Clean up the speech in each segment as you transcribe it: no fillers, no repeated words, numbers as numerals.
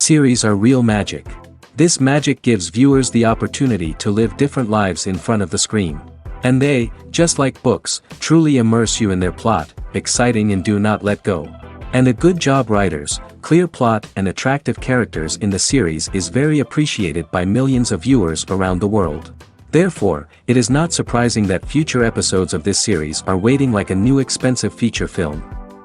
Series are real magic. This magic gives viewers the opportunity to live different lives in front of the screen. And they, just like books, truly immerse you in their plot, exciting and do not let go. And a good job writers, clear plot and attractive characters in the series is very appreciated by millions of viewers around the world. Therefore, it is not surprising that future episodes of this series are waiting like a new expensive feature film.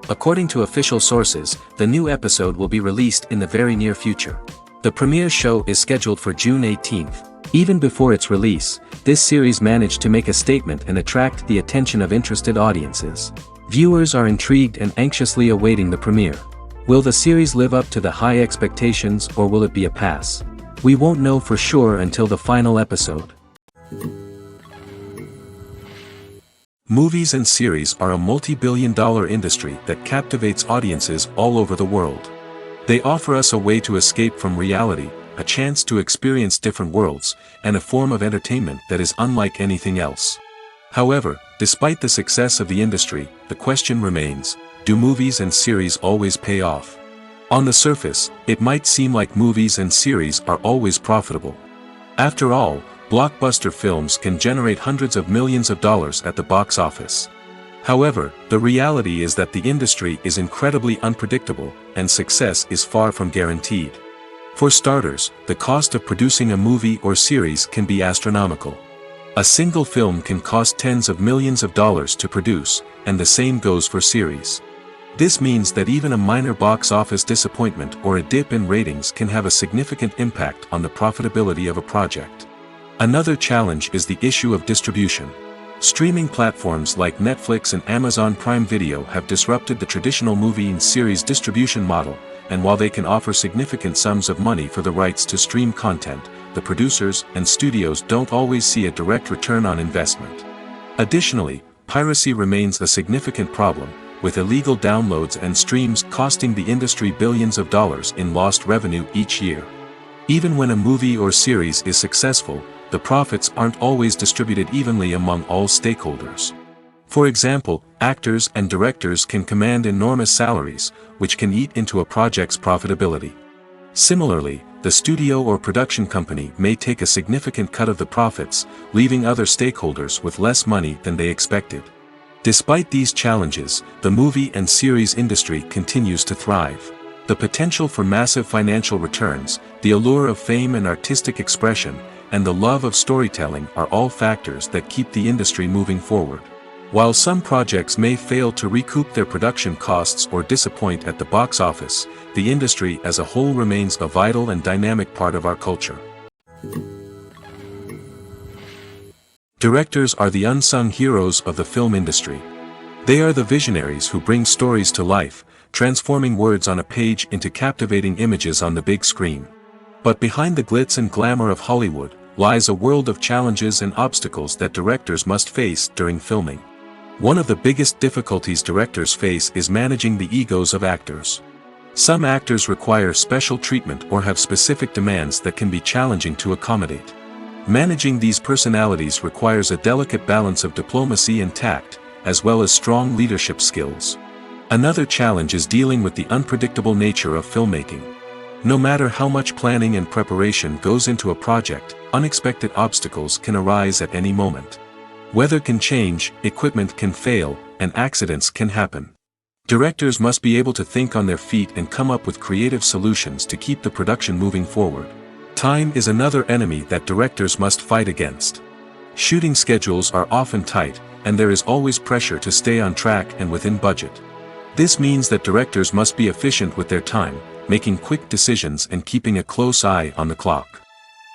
According to official sources, the new episode will be released in the very near future. The premiere show is scheduled for June 18th. Even before its release, this series managed to make a statement and attract the attention of interested audiences. Viewers are intrigued and anxiously awaiting the premiere. Will the series live up to the high expectations or will it be a pass? We won't know for sure until the final episode. Movies and series are a multi-billion-dollar industry that captivates audiences all over the world. They offer us a way to escape from reality, a chance to experience different worlds, and a form of entertainment that is unlike anything else. However, despite the success of the industry, the question remains, do movies and series always pay off? On the surface, it might seem like movies and series are always profitable. After all, blockbuster films can generate hundreds of millions of dollars at the box office. However, the reality is that the industry is incredibly unpredictable, and success is far from guaranteed. For starters, the cost of producing a movie or series can be astronomical. A single film can cost tens of millions of dollars to produce, and the same goes for series. This means that even a minor box office disappointment or a dip in ratings can have a significant impact on the profitability of a project. Another challenge is the issue of distribution. Streaming platforms like Netflix and Amazon Prime Video have disrupted the traditional movie and series distribution model, and while they can offer significant sums of money for the rights to stream content, the producers and studios don't always see a direct return on investment. Additionally, piracy remains a significant problem, with illegal downloads and streams costing the industry billions of dollars in lost revenue each year. Even when a movie or series is successful, the profits aren't always distributed evenly among all stakeholders. For example, actors and directors can command enormous salaries, which can eat into a project's profitability. Similarly, the studio or production company may take a significant cut of the profits, leaving other stakeholders with less money than they expected. Despite these challenges, the movie and series industry continues to thrive. The potential for massive financial returns, the allure of fame and artistic expression, and the love of storytelling are all factors that keep the industry moving forward. While some projects may fail to recoup their production costs or disappoint at the box office, the industry as a whole remains a vital and dynamic part of our culture. Directors are the unsung heroes of the film industry. They are the visionaries who bring stories to life, transforming words on a page into captivating images on the big screen. But behind the glitz and glamour of Hollywood, lies a world of challenges and obstacles that directors must face during filming. One of the biggest difficulties directors face is managing the egos of actors. Some actors require special treatment or have specific demands that can be challenging to accommodate. Managing these personalities requires a delicate balance of diplomacy and tact, as well as strong leadership skills. Another challenge is dealing with the unpredictable nature of filmmaking. No matter how much planning and preparation goes into a project, unexpected obstacles can arise at any moment. Weather can change, equipment can fail, and accidents can happen. Directors must be able to think on their feet and come up with creative solutions to keep the production moving forward. Time is another enemy that directors must fight against. Shooting schedules are often tight, and there is always pressure to stay on track and within budget. This means that directors must be efficient with their time, making quick decisions and keeping a close eye on the clock.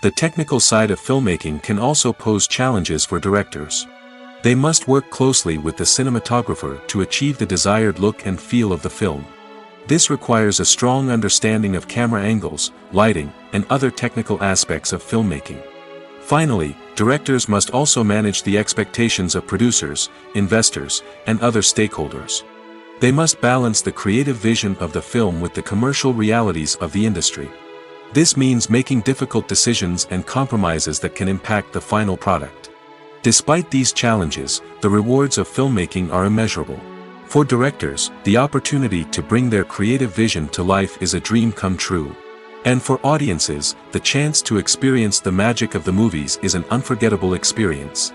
The technical side of filmmaking can also pose challenges for directors. They must work closely with the cinematographer to achieve the desired look and feel of the film. This requires a strong understanding of camera angles, lighting, and other technical aspects of filmmaking. Finally, directors must also manage the expectations of producers, investors, and other stakeholders. They must balance the creative vision of the film with the commercial realities of the industry. This means making difficult decisions and compromises that can impact the final product. Despite these challenges, the rewards of filmmaking are immeasurable. For directors, the opportunity to bring their creative vision to life is a dream come true. And for audiences, the chance to experience the magic of the movies is an unforgettable experience.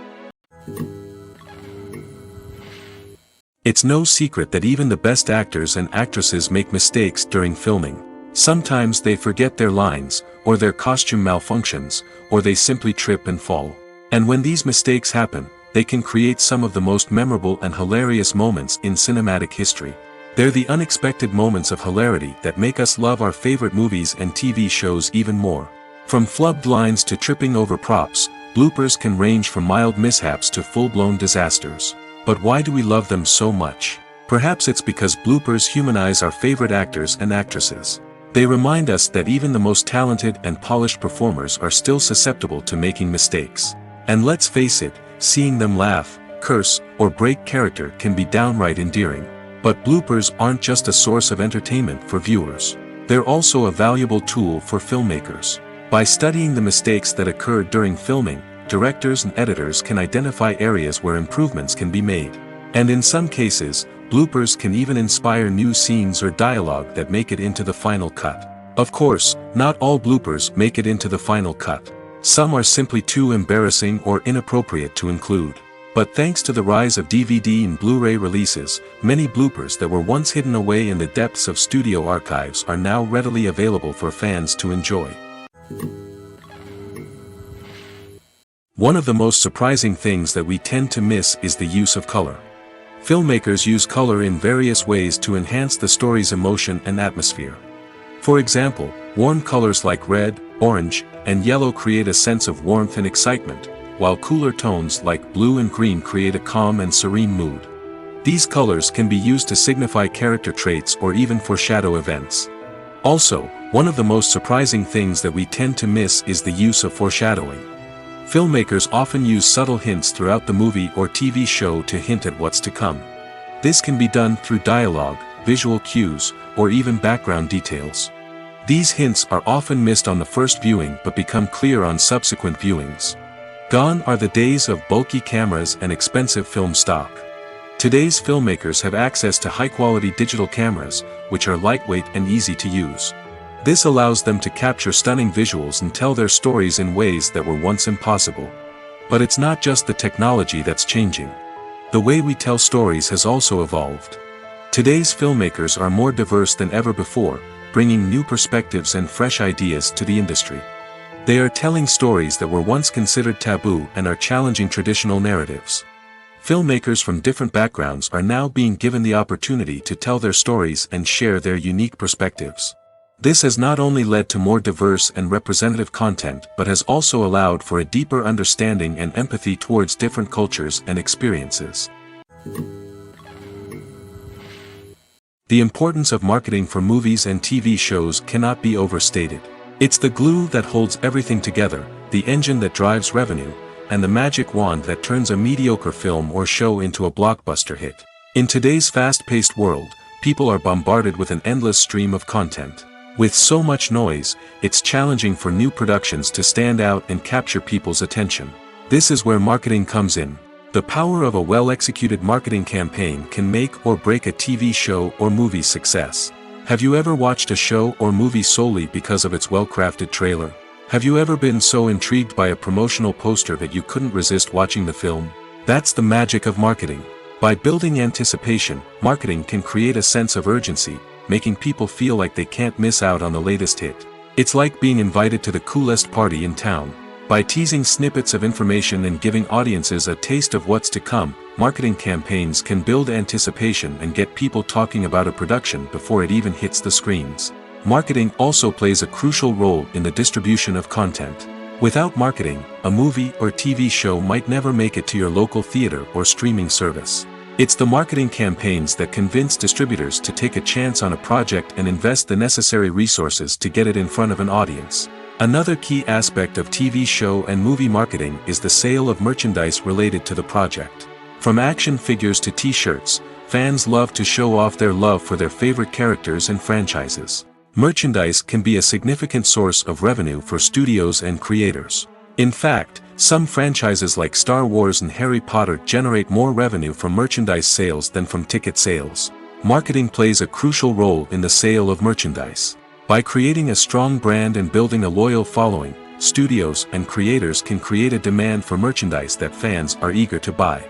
It's no secret that even the best actors and actresses make mistakes during filming. Sometimes they forget their lines, or their costume malfunctions, or they simply trip and fall. And when these mistakes happen, they can create some of the most memorable and hilarious moments in cinematic history. They're the unexpected moments of hilarity that make us love our favorite movies and TV shows even more. From flubbed lines to tripping over props, bloopers can range from mild mishaps to full-blown disasters. But why do we love them so much? Perhaps it's because bloopers humanize our favorite actors and actresses. They remind us that even the most talented and polished performers are still susceptible to making mistakes. And let's face it, seeing them laugh, curse, or break character can be downright endearing. But bloopers aren't just a source of entertainment for viewers. They're also a valuable tool for filmmakers. By studying the mistakes that occurred during filming, directors and editors can identify areas where improvements can be made. And in some cases, bloopers can even inspire new scenes or dialogue that make it into the final cut. Of course, not all bloopers make it into the final cut. Some are simply too embarrassing or inappropriate to include. But thanks to the rise of DVD and Blu-ray releases, many bloopers that were once hidden away in the depths of studio archives are now readily available for fans to enjoy. One of the most surprising things that we tend to miss is the use of color. Filmmakers use color in various ways to enhance the story's emotion and atmosphere. For example, warm colors like red, orange, and yellow create a sense of warmth and excitement, while cooler tones like blue and green create a calm and serene mood. These colors can be used to signify character traits or even foreshadow events. Also, one of the most surprising things that we tend to miss is the use of foreshadowing. Filmmakers often use subtle hints throughout the movie or TV show to hint at what's to come. This can be done through dialogue, visual cues, or even background details. These hints are often missed on the first viewing but become clear on subsequent viewings. Gone are the days of bulky cameras and expensive film stock. Today's filmmakers have access to high-quality digital cameras, which are lightweight and easy to use. This allows them to capture stunning visuals and tell their stories in ways that were once impossible. But it's not just the technology that's changing. The way we tell stories has also evolved. Today's filmmakers are more diverse than ever before, bringing new perspectives and fresh ideas to the industry. They are telling stories that were once considered taboo and are challenging traditional narratives. Filmmakers from different backgrounds are now being given the opportunity to tell their stories and share their unique perspectives. This has not only led to more diverse and representative content but has also allowed for a deeper understanding and empathy towards different cultures and experiences. The importance of marketing for movies and TV shows cannot be overstated. It's the glue that holds everything together, the engine that drives revenue, and the magic wand that turns a mediocre film or show into a blockbuster hit. In today's fast-paced world, people are bombarded with an endless stream of content. With so much noise, it's challenging for new productions to stand out and capture people's attention. This is where marketing comes in. The power of a well-executed marketing campaign can make or break a TV show or movie's success. Have you ever watched a show or movie solely because of its well-crafted trailer? Have you ever been so intrigued by a promotional poster that you couldn't resist watching the film? That's the magic of marketing. By building anticipation, marketing can create a sense of urgency, making people feel like they can't miss out on the latest hit. It's like being invited to the coolest party in town. By teasing snippets of information and giving audiences a taste of what's to come, marketing campaigns can build anticipation and get people talking about a production before it even hits the screens. Marketing also plays a crucial role in the distribution of content. Without marketing, a movie or TV show might never make it to your local theater or streaming service. It's the marketing campaigns that convince distributors to take a chance on a project and invest the necessary resources to get it in front of an audience. Another key aspect of TV show and movie marketing is the sale of merchandise related to the project. From action figures to t-shirts, fans love to show off their love for their favorite characters and franchises. Merchandise can be a significant source of revenue for studios and creators. In fact, some franchises like Star Wars and Harry Potter generate more revenue from merchandise sales than from ticket sales. Marketing plays a crucial role in the sale of merchandise. By creating a strong brand and building a loyal following, studios and creators can create a demand for merchandise that fans are eager to buy.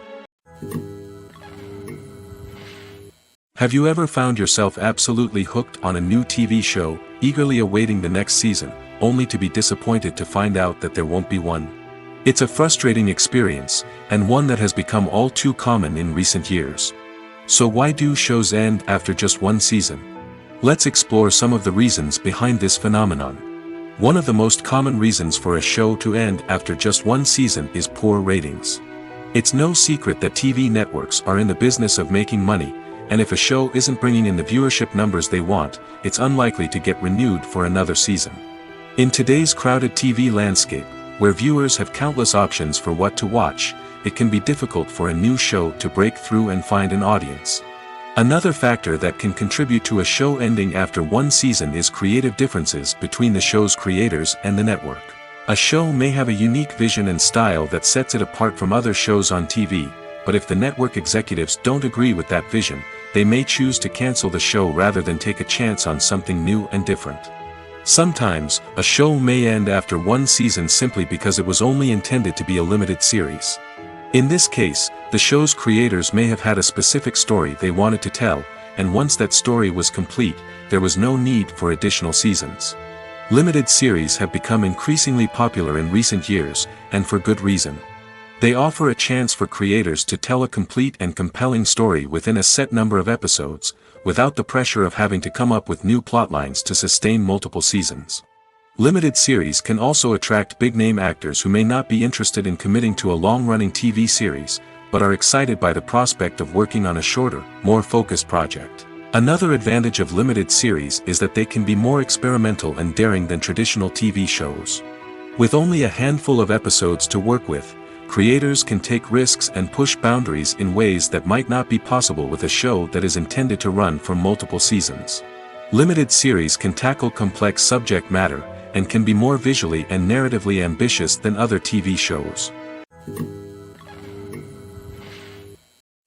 Have you ever found yourself absolutely hooked on a new TV show, eagerly awaiting the next season, only to be disappointed to find out that there won't be one? It's a frustrating experience, and one that has become all too common in recent years. So why do shows end after just one season? Let's explore some of the reasons behind this phenomenon. One of the most common reasons for a show to end after just one season is poor ratings. It's no secret that TV networks are in the business of making money, and if a show isn't bringing in the viewership numbers they want, it's unlikely to get renewed for another season. In today's crowded TV landscape, where viewers have countless options for what to watch, it can be difficult for a new show to break through and find an audience. Another factor that can contribute to a show ending after one season is creative differences between the show's creators and the network. A show may have a unique vision and style that sets it apart from other shows on TV, but if the network executives don't agree with that vision, they may choose to cancel the show rather than take a chance on something new and different. Sometimes, a show may end after one season simply because it was only intended to be a limited series. In this case, the show's creators may have had a specific story they wanted to tell, and once that story was complete, there was no need for additional seasons. Limited series have become increasingly popular in recent years, and for good reason. They offer a chance for creators to tell a complete and compelling story within a set number of episodes, without the pressure of having to come up with new plotlines to sustain multiple seasons. Limited series can also attract big-name actors who may not be interested in committing to a long-running TV series, but are excited by the prospect of working on a shorter, more focused project. Another advantage of limited series is that they can be more experimental and daring than traditional TV shows. With only a handful of episodes to work with, creators can take risks and push boundaries in ways that might not be possible with a show that is intended to run for multiple seasons. Limited series can tackle complex subject matter, and can be more visually and narratively ambitious than other TV shows.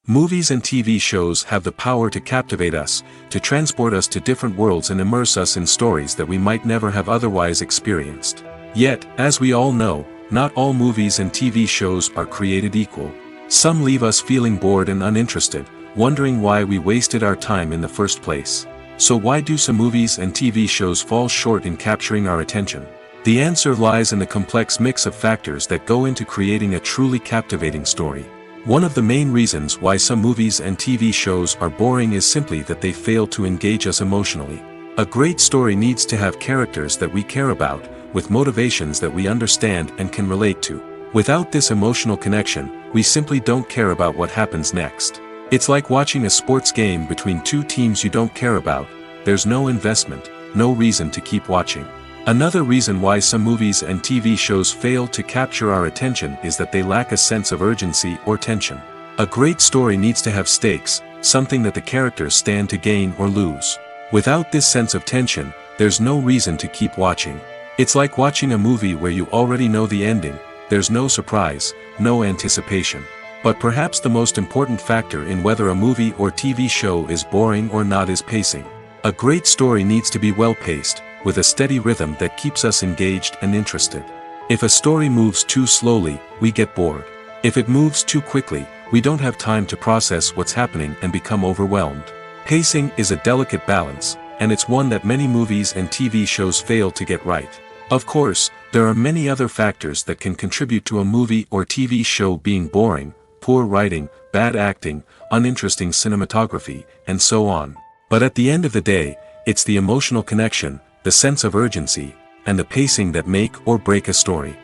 Movies and TV shows have the power to captivate us, to transport us to different worlds and immerse us in stories that we might never have otherwise experienced. Yet, as we all know, not all movies and TV shows are created equal. Some leave us feeling bored and uninterested, wondering why we wasted our time in the first place. So why do some movies and TV shows fall short in capturing our attention? The answer lies in the complex mix of factors that go into creating a truly captivating story. One of the main reasons why some movies and TV shows are boring is simply that they fail to engage us emotionally. A great story needs to have characters that we care about, with motivations that we understand and can relate to. Without this emotional connection, we simply don't care about what happens next. It's like watching a sports game between two teams you don't care about. There's no investment, no reason to keep watching. Another reason why some movies and TV shows fail to capture our attention is that they lack a sense of urgency or tension. A great story needs to have stakes, something that the characters stand to gain or lose. Without this sense of tension, there's no reason to keep watching. It's like watching a movie where you already know the ending. There's no surprise, no anticipation. But perhaps the most important factor in whether a movie or TV show is boring or not is pacing. A great story needs to be well-paced, with a steady rhythm that keeps us engaged and interested. If a story moves too slowly, we get bored. If it moves too quickly, we don't have time to process what's happening and become overwhelmed. Pacing is a delicate balance, and it's one that many movies and TV shows fail to get right. Of course, there are many other factors that can contribute to a movie or TV show being boring: poor writing, bad acting, uninteresting cinematography, and so on. But at the end of the day, it's the emotional connection, the sense of urgency, and the pacing that make or break a story.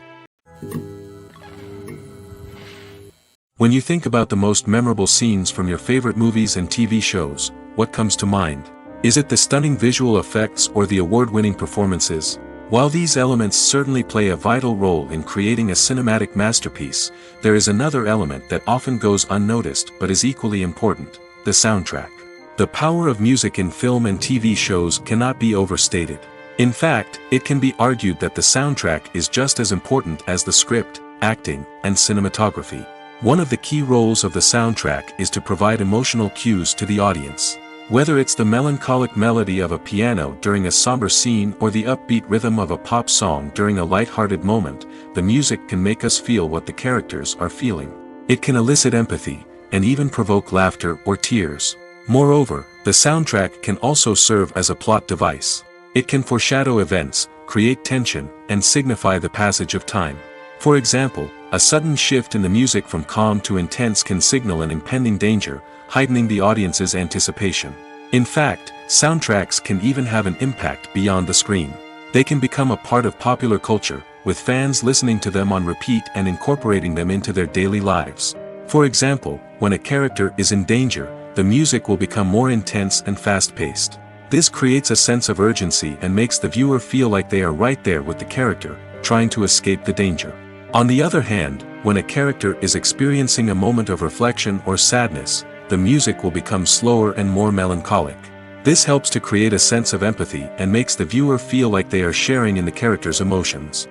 When you think about the most memorable scenes from your favorite movies and TV shows, what comes to mind? Is it the stunning visual effects or the award-winning performances? While these elements certainly play a vital role in creating a cinematic masterpiece, there is another element that often goes unnoticed but is equally important: the soundtrack. The power of music in film and TV shows cannot be overstated. In fact, it can be argued that the soundtrack is just as important as the script, acting, and cinematography. One of the key roles of the soundtrack is to provide emotional cues to the audience. Whether it's the melancholic melody of a piano during a somber scene or the upbeat rhythm of a pop song during a light-hearted moment, the music can make us feel what the characters are feeling. It can elicit empathy, and even provoke laughter or tears. Moreover, the soundtrack can also serve as a plot device. It can foreshadow events, create tension, and signify the passage of time. For example, a sudden shift in the music from calm to intense can signal an impending danger, heightening the audience's anticipation. In fact, soundtracks can even have an impact beyond the screen. They can become a part of popular culture, with fans listening to them on repeat and incorporating them into their daily lives. For example, when a character is in danger, the music will become more intense and fast-paced. This creates a sense of urgency and makes the viewer feel like they are right there with the character, trying to escape the danger. On the other hand, when a character is experiencing a moment of reflection or sadness, the music will become slower and more melancholic. This helps to create a sense of empathy and makes the viewer feel like they are sharing in the character's emotions.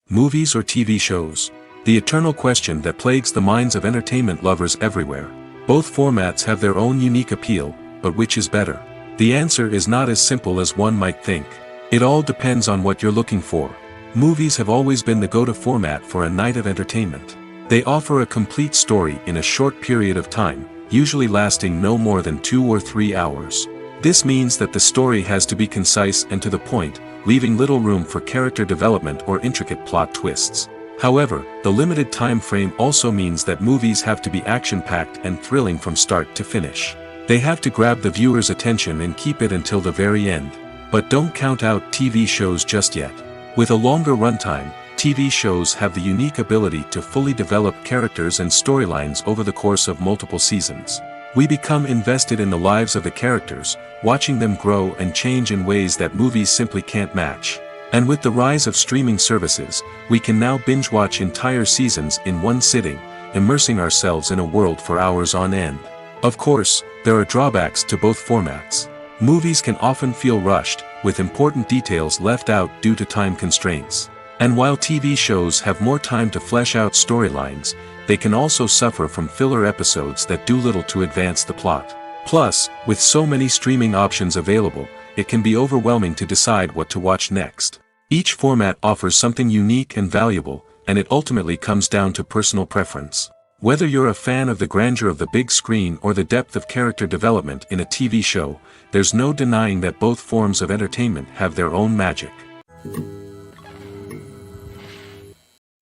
Movies or TV shows? The eternal question that plagues the minds of entertainment lovers everywhere. Both formats have their own unique appeal, but which is better? The answer is not as simple as one might think. It all depends on what you're looking for. Movies have always been the go-to format for a night of entertainment. They offer a complete story in a short period of time, usually lasting no more than 2 or 3 hours. This means that the story has to be concise and to the point, leaving little room for character development or intricate plot twists. However, the limited time frame also means that movies have to be action-packed and thrilling from start to finish. They have to grab the viewer's attention and keep it until the very end. But don't count out TV shows just yet. With a longer runtime, TV shows have the unique ability to fully develop characters and storylines over the course of multiple seasons. We become invested in the lives of the characters, watching them grow and change in ways that movies simply can't match. And with the rise of streaming services, we can now binge-watch entire seasons in one sitting, immersing ourselves in a world for hours on end. Of course, there are drawbacks to both formats. Movies can often feel rushed, with important details left out due to time constraints. And while TV shows have more time to flesh out storylines, they can also suffer from filler episodes that do little to advance the plot. Plus, with so many streaming options available, it can be overwhelming to decide what to watch next. Each format offers something unique and valuable, and it ultimately comes down to personal preference. Whether you're a fan of the grandeur of the big screen or the depth of character development in a TV show, there's no denying that both forms of entertainment have their own magic.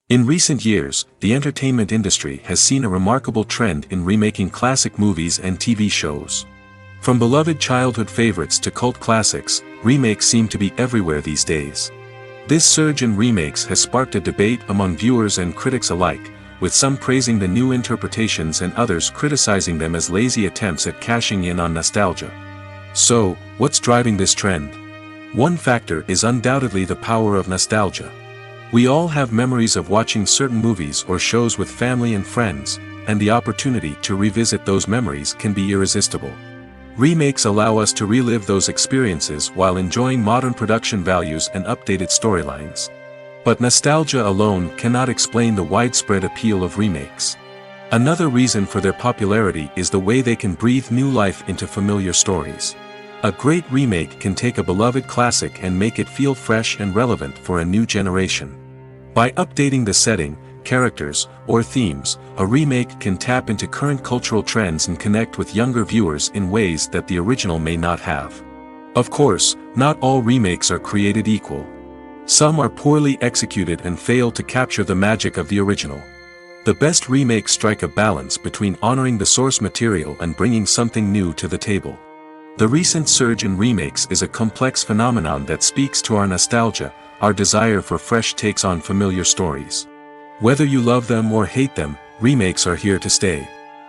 In recent years, the entertainment industry has seen a remarkable trend in remaking classic movies and TV shows. From beloved childhood favorites to cult classics, remakes seem to be everywhere these days. This surge in remakes has sparked a debate among viewers and critics alike, with some praising the new interpretations and others criticizing them as lazy attempts at cashing in on nostalgia. So, what's driving this trend? One factor is undoubtedly the power of nostalgia. We all have memories of watching certain movies or shows with family and friends, and the opportunity to revisit those memories can be irresistible. Remakes allow us to relive those experiences while enjoying modern production values and updated storylines. But nostalgia alone cannot explain the widespread appeal of remakes. Another reason for their popularity is the way they can breathe new life into familiar stories. A great remake can take a beloved classic and make it feel fresh and relevant for a new generation. By updating the setting, characters, or themes, a remake can tap into current cultural trends and connect with younger viewers in ways that the original may not have. Of course, not all remakes are created equal. Some are poorly executed and fail to capture the magic of the original. The best remakes strike a balance between honoring the source material and bringing something new to the table. The recent surge in remakes is a complex phenomenon that speaks to our nostalgia, our desire for fresh takes on familiar stories. Whether you love them or hate them, remakes are here to stay.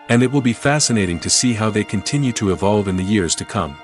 And it will be fascinating to see how they continue to evolve in the years to come.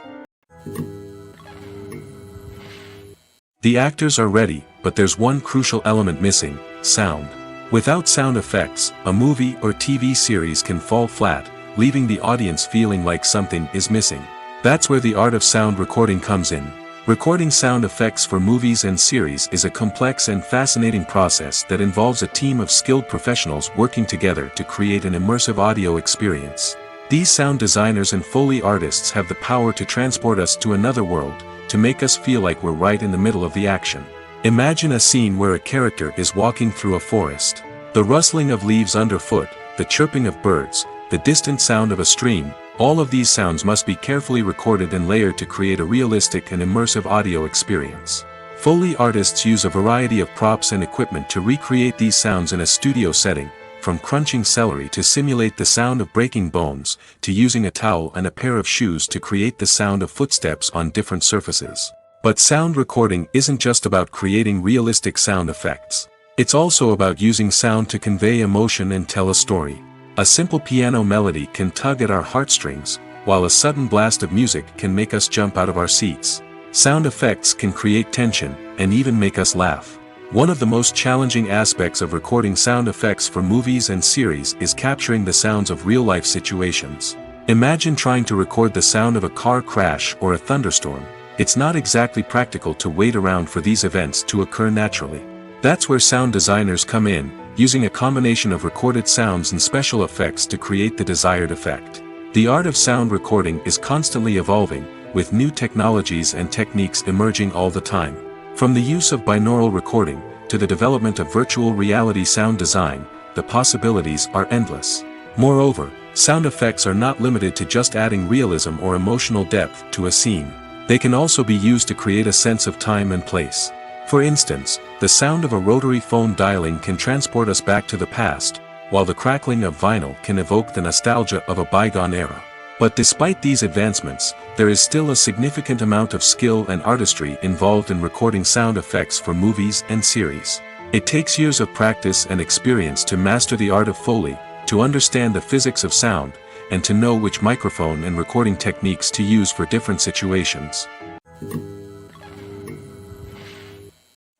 The actors are ready, but there's one crucial element missing: sound. Without sound effects, a movie or TV series can fall flat, leaving the audience feeling like something is missing. That's where the art of sound recording comes in. Recording sound effects for movies and series is a complex and fascinating process that involves a team of skilled professionals working together to create an immersive audio experience. These sound designers and Foley artists have the power to transport us to another world, to make us feel like we're right in the middle of the action. Imagine a scene where a character is walking through a forest. The rustling of leaves underfoot, the chirping of birds, the distant sound of a stream, all of these sounds must be carefully recorded and layered to create a realistic and immersive audio experience. Foley artists use a variety of props and equipment to recreate these sounds in a studio setting, from crunching celery to simulate the sound of breaking bones, to using a towel and a pair of shoes to create the sound of footsteps on different surfaces. But sound recording isn't just about creating realistic sound effects. It's also about using sound to convey emotion and tell a story. A simple piano melody can tug at our heartstrings, while a sudden blast of music can make us jump out of our seats. Sound effects can create tension, and even make us laugh. One of the most challenging aspects of recording sound effects for movies and series is capturing the sounds of real-life situations. Imagine trying to record the sound of a car crash or a thunderstorm. It's not exactly practical to wait around for these events to occur naturally. That's where sound designers come in, using a combination of recorded sounds and special effects to create the desired effect. The art of sound recording is constantly evolving, with new technologies and techniques emerging all the time. From the use of binaural recording, to the development of virtual reality sound design, the possibilities are endless. Moreover, sound effects are not limited to just adding realism or emotional depth to a scene. They can also be used to create a sense of time and place. For instance, the sound of a rotary phone dialing can transport us back to the past, while the crackling of vinyl can evoke the nostalgia of a bygone era. But despite these advancements, there is still a significant amount of skill and artistry involved in recording sound effects for movies and series. It takes years of practice and experience to master the art of Foley, to understand the physics of sound, and to know which microphone and recording techniques to use for different situations.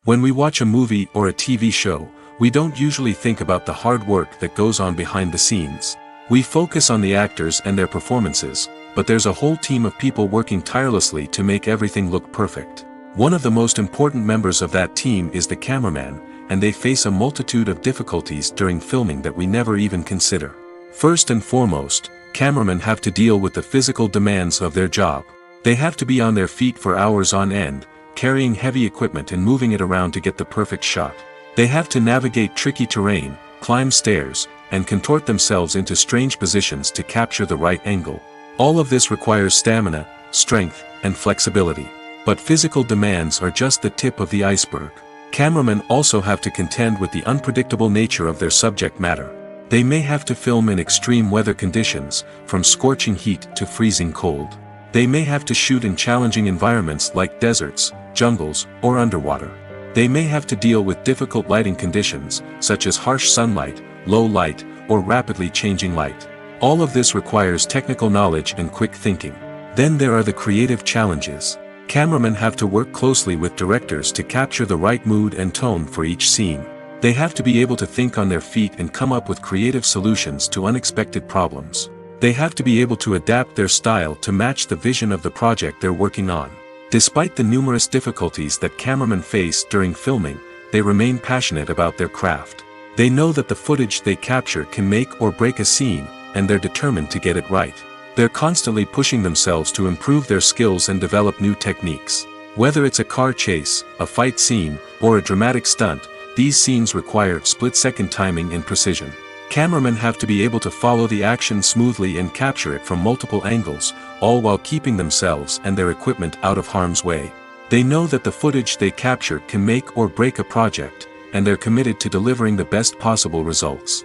When we watch a movie or a TV show, we don't usually think about the hard work that goes on behind the scenes. We focus on the actors and their performances, but there's a whole team of people working tirelessly to make everything look perfect. One of the most important members of that team is the cameraman, and they face a multitude of difficulties during filming that we never even consider. First and foremost, cameramen have to deal with the physical demands of their job. They have to be on their feet for hours on end, carrying heavy equipment and moving it around to get the perfect shot. They have to navigate tricky terrain, climb stairs, and contort themselves into strange positions to capture the right angle. All of this requires stamina, strength, and flexibility. But physical demands are just the tip of the iceberg. Cameramen also have to contend with the unpredictable nature of their subject matter. They may have to film in extreme weather conditions, from scorching heat to freezing cold. They may have to shoot in challenging environments like deserts, jungles, or underwater. They may have to deal with difficult lighting conditions, such as harsh sunlight, low light, or rapidly changing light. All of this requires technical knowledge and quick thinking. Then there are the creative challenges. Cameramen have to work closely with directors to capture the right mood and tone for each scene. They have to be able to think on their feet and come up with creative solutions to unexpected problems. They have to be able to adapt their style to match the vision of the project they're working on. Despite the numerous difficulties that cameramen face during filming, they remain passionate about their craft. They know that the footage they capture can make or break a scene, and they're determined to get it right. They're constantly pushing themselves to improve their skills and develop new techniques. Whether it's a car chase, a fight scene, or a dramatic stunt, these scenes require split-second timing and precision. Cameramen have to be able to follow the action smoothly and capture it from multiple angles, all while keeping themselves and their equipment out of harm's way. They know that the footage they capture can make or break a project, and they're committed to delivering the best possible results.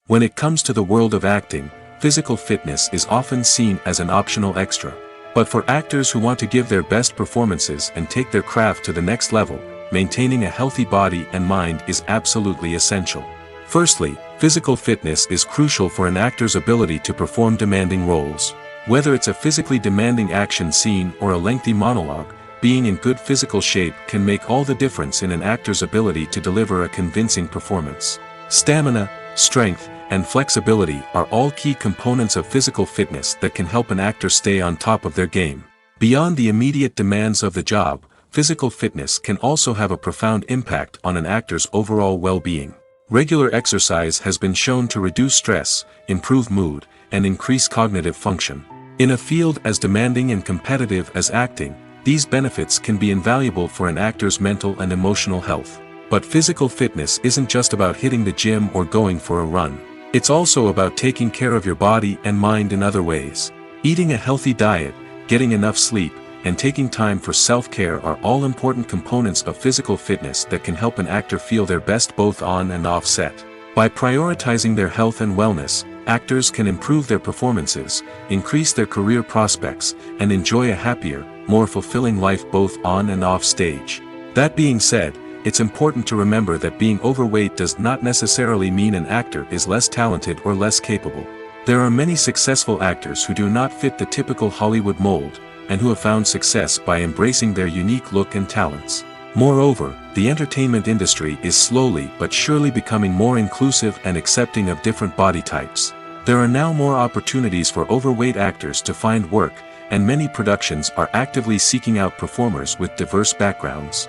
When it comes to the world of acting, physical fitness is often seen as an optional extra. But for actors who want to give their best performances and take their craft to the next level, maintaining a healthy body and mind is absolutely essential. Firstly, physical fitness is crucial for an actor's ability to perform demanding roles. Whether it's a physically demanding action scene or a lengthy monologue, being in good physical shape can make all the difference in an actor's ability to deliver a convincing performance. Stamina, strength, and flexibility are all key components of physical fitness that can help an actor stay on top of their game. Beyond the immediate demands of the job, physical fitness can also have a profound impact on an actor's overall well-being. Regular exercise has been shown to reduce stress, improve mood, and increase cognitive function. In a field as demanding and competitive as acting, these benefits can be invaluable for an actor's mental and emotional health. But physical fitness isn't just about hitting the gym or going for a run. It's also about taking care of your body and mind in other ways. Eating a healthy diet, getting enough sleep, and taking time for self-care are all important components of physical fitness that can help an actor feel their best both on and off set. By prioritizing their health and wellness, actors can improve their performances, increase their career prospects, and enjoy a happier, more fulfilling life both on and off stage. That being said, it's important to remember that being overweight does not necessarily mean an actor is less talented or less capable. There are many successful actors who do not fit the typical Hollywood mold, and who have found success by embracing their unique look and talents. Moreover, the entertainment industry is slowly but surely becoming more inclusive and accepting of different body types. There are now more opportunities for overweight actors to find work, and many productions are actively seeking out performers with diverse backgrounds.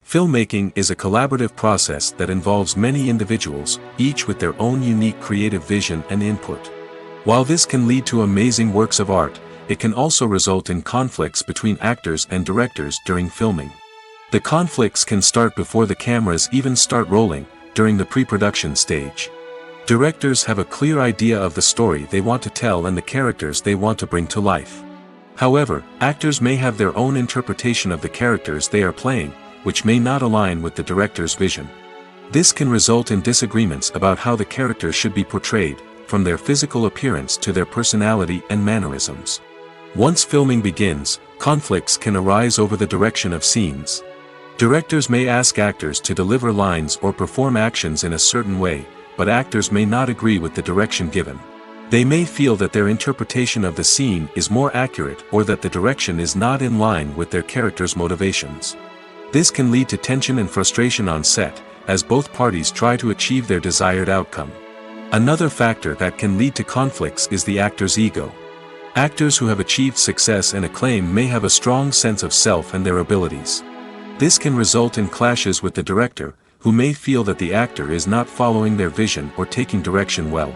Filmmaking is a collaborative process that involves many individuals, each with their own unique creative vision and input. While this can lead to amazing works of art, it can also result in conflicts between actors and directors during filming. The conflicts can start before the cameras even start rolling, during the pre-production stage. Directors have a clear idea of the story they want to tell and the characters they want to bring to life. However, actors may have their own interpretation of the characters they are playing, which may not align with the director's vision. This can result in disagreements about how the characters should be portrayed, from their physical appearance to their personality and mannerisms. Once filming begins, conflicts can arise over the direction of scenes. Directors may ask actors to deliver lines or perform actions in a certain way, but actors may not agree with the direction given. They may feel that their interpretation of the scene is more accurate or that the direction is not in line with their character's motivations. This can lead to tension and frustration on set, as both parties try to achieve their desired outcome. Another factor that can lead to conflicts is the actor's ego. Actors who have achieved success and acclaim may have a strong sense of self and their abilities. This can result in clashes with the director, who may feel that the actor is not following their vision or taking direction well.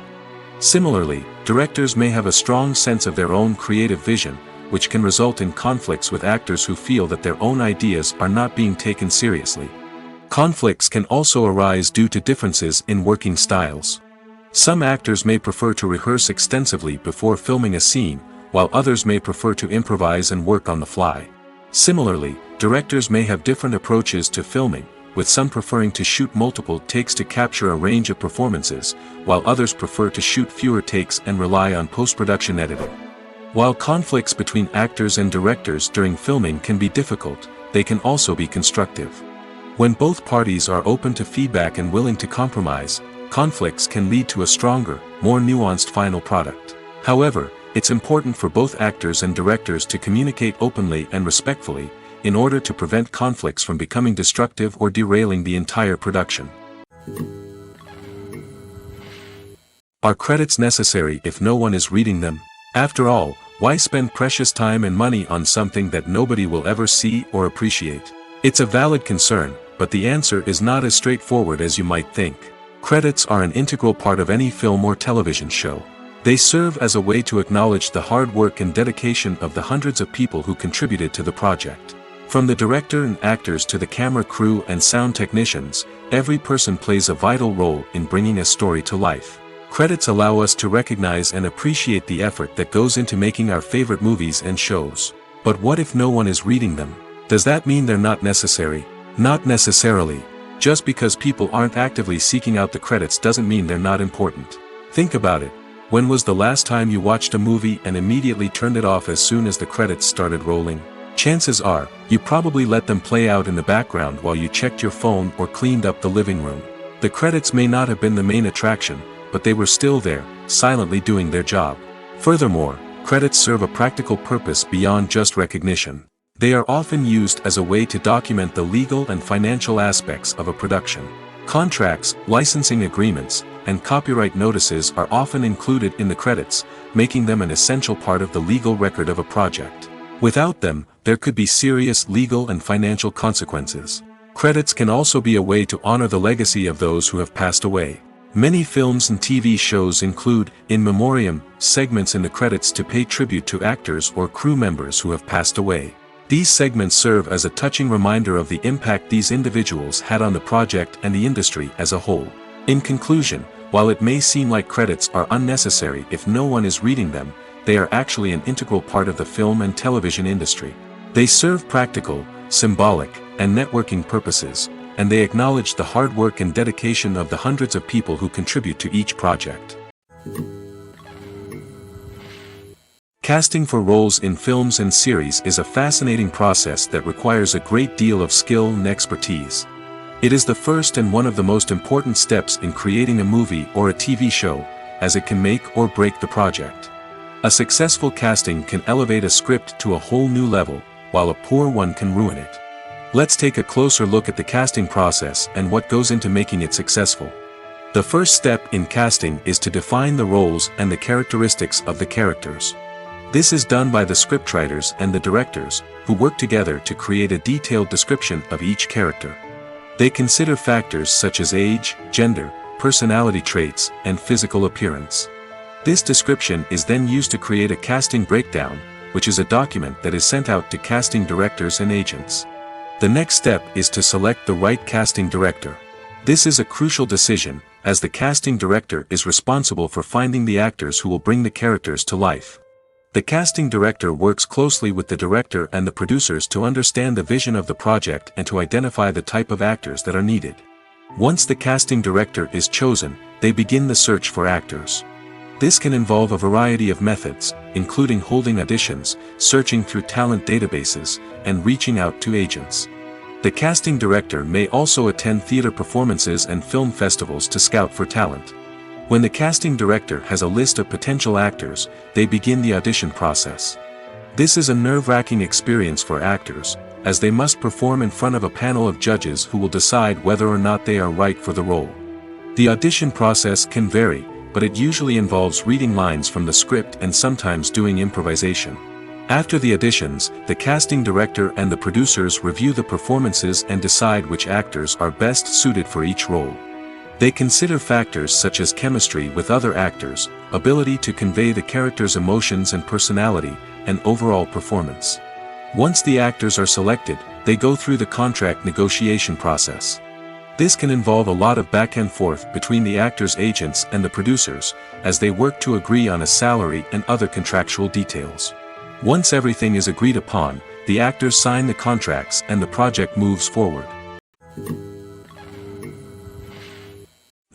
Similarly, directors may have a strong sense of their own creative vision, which can result in conflicts with actors who feel that their own ideas are not being taken seriously. Conflicts can also arise due to differences in working styles. Some actors may prefer to rehearse extensively before filming a scene, while others may prefer to improvise and work on the fly. Similarly, directors may have different approaches to filming, with some preferring to shoot multiple takes to capture a range of performances, while others prefer to shoot fewer takes and rely on post-production editing. While conflicts between actors and directors during filming can be difficult, they can also be constructive. When both parties are open to feedback and willing to compromise, conflicts can lead to a stronger, more nuanced final product. However, it's important for both actors and directors to communicate openly and respectfully, in order to prevent conflicts from becoming destructive or derailing the entire production. Are credits necessary if no one is reading them? After all, why spend precious time and money on something that nobody will ever see or appreciate? It's a valid concern, but the answer is not as straightforward as you might think. Credits are an integral part of any film or television show. They serve as a way to acknowledge the hard work and dedication of the hundreds of people who contributed to the project. From the director and actors to the camera crew and sound technicians, every person plays a vital role in bringing a story to life. Credits allow us to recognize and appreciate the effort that goes into making our favorite movies and shows. But what if no one is reading them? Does that mean they're not necessary? Not necessarily. Just because people aren't actively seeking out the credits doesn't mean they're not important. Think about it. When was the last time you watched a movie and immediately turned it off as soon as the credits started rolling? Chances are, you probably let them play out in the background while you checked your phone or cleaned up the living room. The credits may not have been the main attraction, but they were still there, silently doing their job. Furthermore, credits serve a practical purpose beyond just recognition. They are often used as a way to document the legal and financial aspects of a production. Contracts, licensing agreements, and copyright notices are often included in the credits, making them an essential part of the legal record of a project. Without them, there could be serious legal and financial consequences. Credits can also be a way to honor the legacy of those who have passed away. Many films and TV shows include, in memoriam, segments in the credits to pay tribute to actors or crew members who have passed away. These segments serve as a touching reminder of the impact these individuals had on the project and the industry as a whole. In conclusion, while it may seem like credits are unnecessary if no one is reading them, they are actually an integral part of the film and television industry. They serve practical, symbolic, and networking purposes, and they acknowledge the hard work and dedication of the hundreds of people who contribute to each project. Casting for roles in films and series is a fascinating process that requires a great deal of skill and expertise. It is the first and one of the most important steps in creating a movie or a TV show, as it can make or break the project. A successful casting can elevate a script to a whole new level, while a poor one can ruin it. Let's take a closer look at the casting process and what goes into making it successful. The first step in casting is to define the roles and the characteristics of the characters. This is done by the scriptwriters and the directors, who work together to create a detailed description of each character. They consider factors such as age, gender, personality traits, and physical appearance. This description is then used to create a casting breakdown, which is a document that is sent out to casting directors and agents. The next step is to select the right casting director. This is a crucial decision, as the casting director is responsible for finding the actors who will bring the characters to life. The casting director works closely with the director and the producers to understand the vision of the project and to identify the type of actors that are needed. Once the casting director is chosen, they begin the search for actors. This can involve a variety of methods, including holding auditions, searching through talent databases, and reaching out to agents. The casting director may also attend theater performances and film festivals to scout for talent. When the casting director has a list of potential actors, they begin the audition process. This is a nerve-wracking experience for actors, as they must perform in front of a panel of judges who will decide whether or not they are right for the role. The audition process can vary, but it usually involves reading lines from the script and sometimes doing improvisation. After the auditions, the casting director and the producers review the performances and decide which actors are best suited for each role. They consider factors such as chemistry with other actors, ability to convey the character's emotions and personality, and overall performance. Once the actors are selected, they go through the contract negotiation process. This can involve a lot of back and forth between the actors' agents and the producers, as they work to agree on a salary and other contractual details. Once everything is agreed upon, the actors sign the contracts and the project moves forward.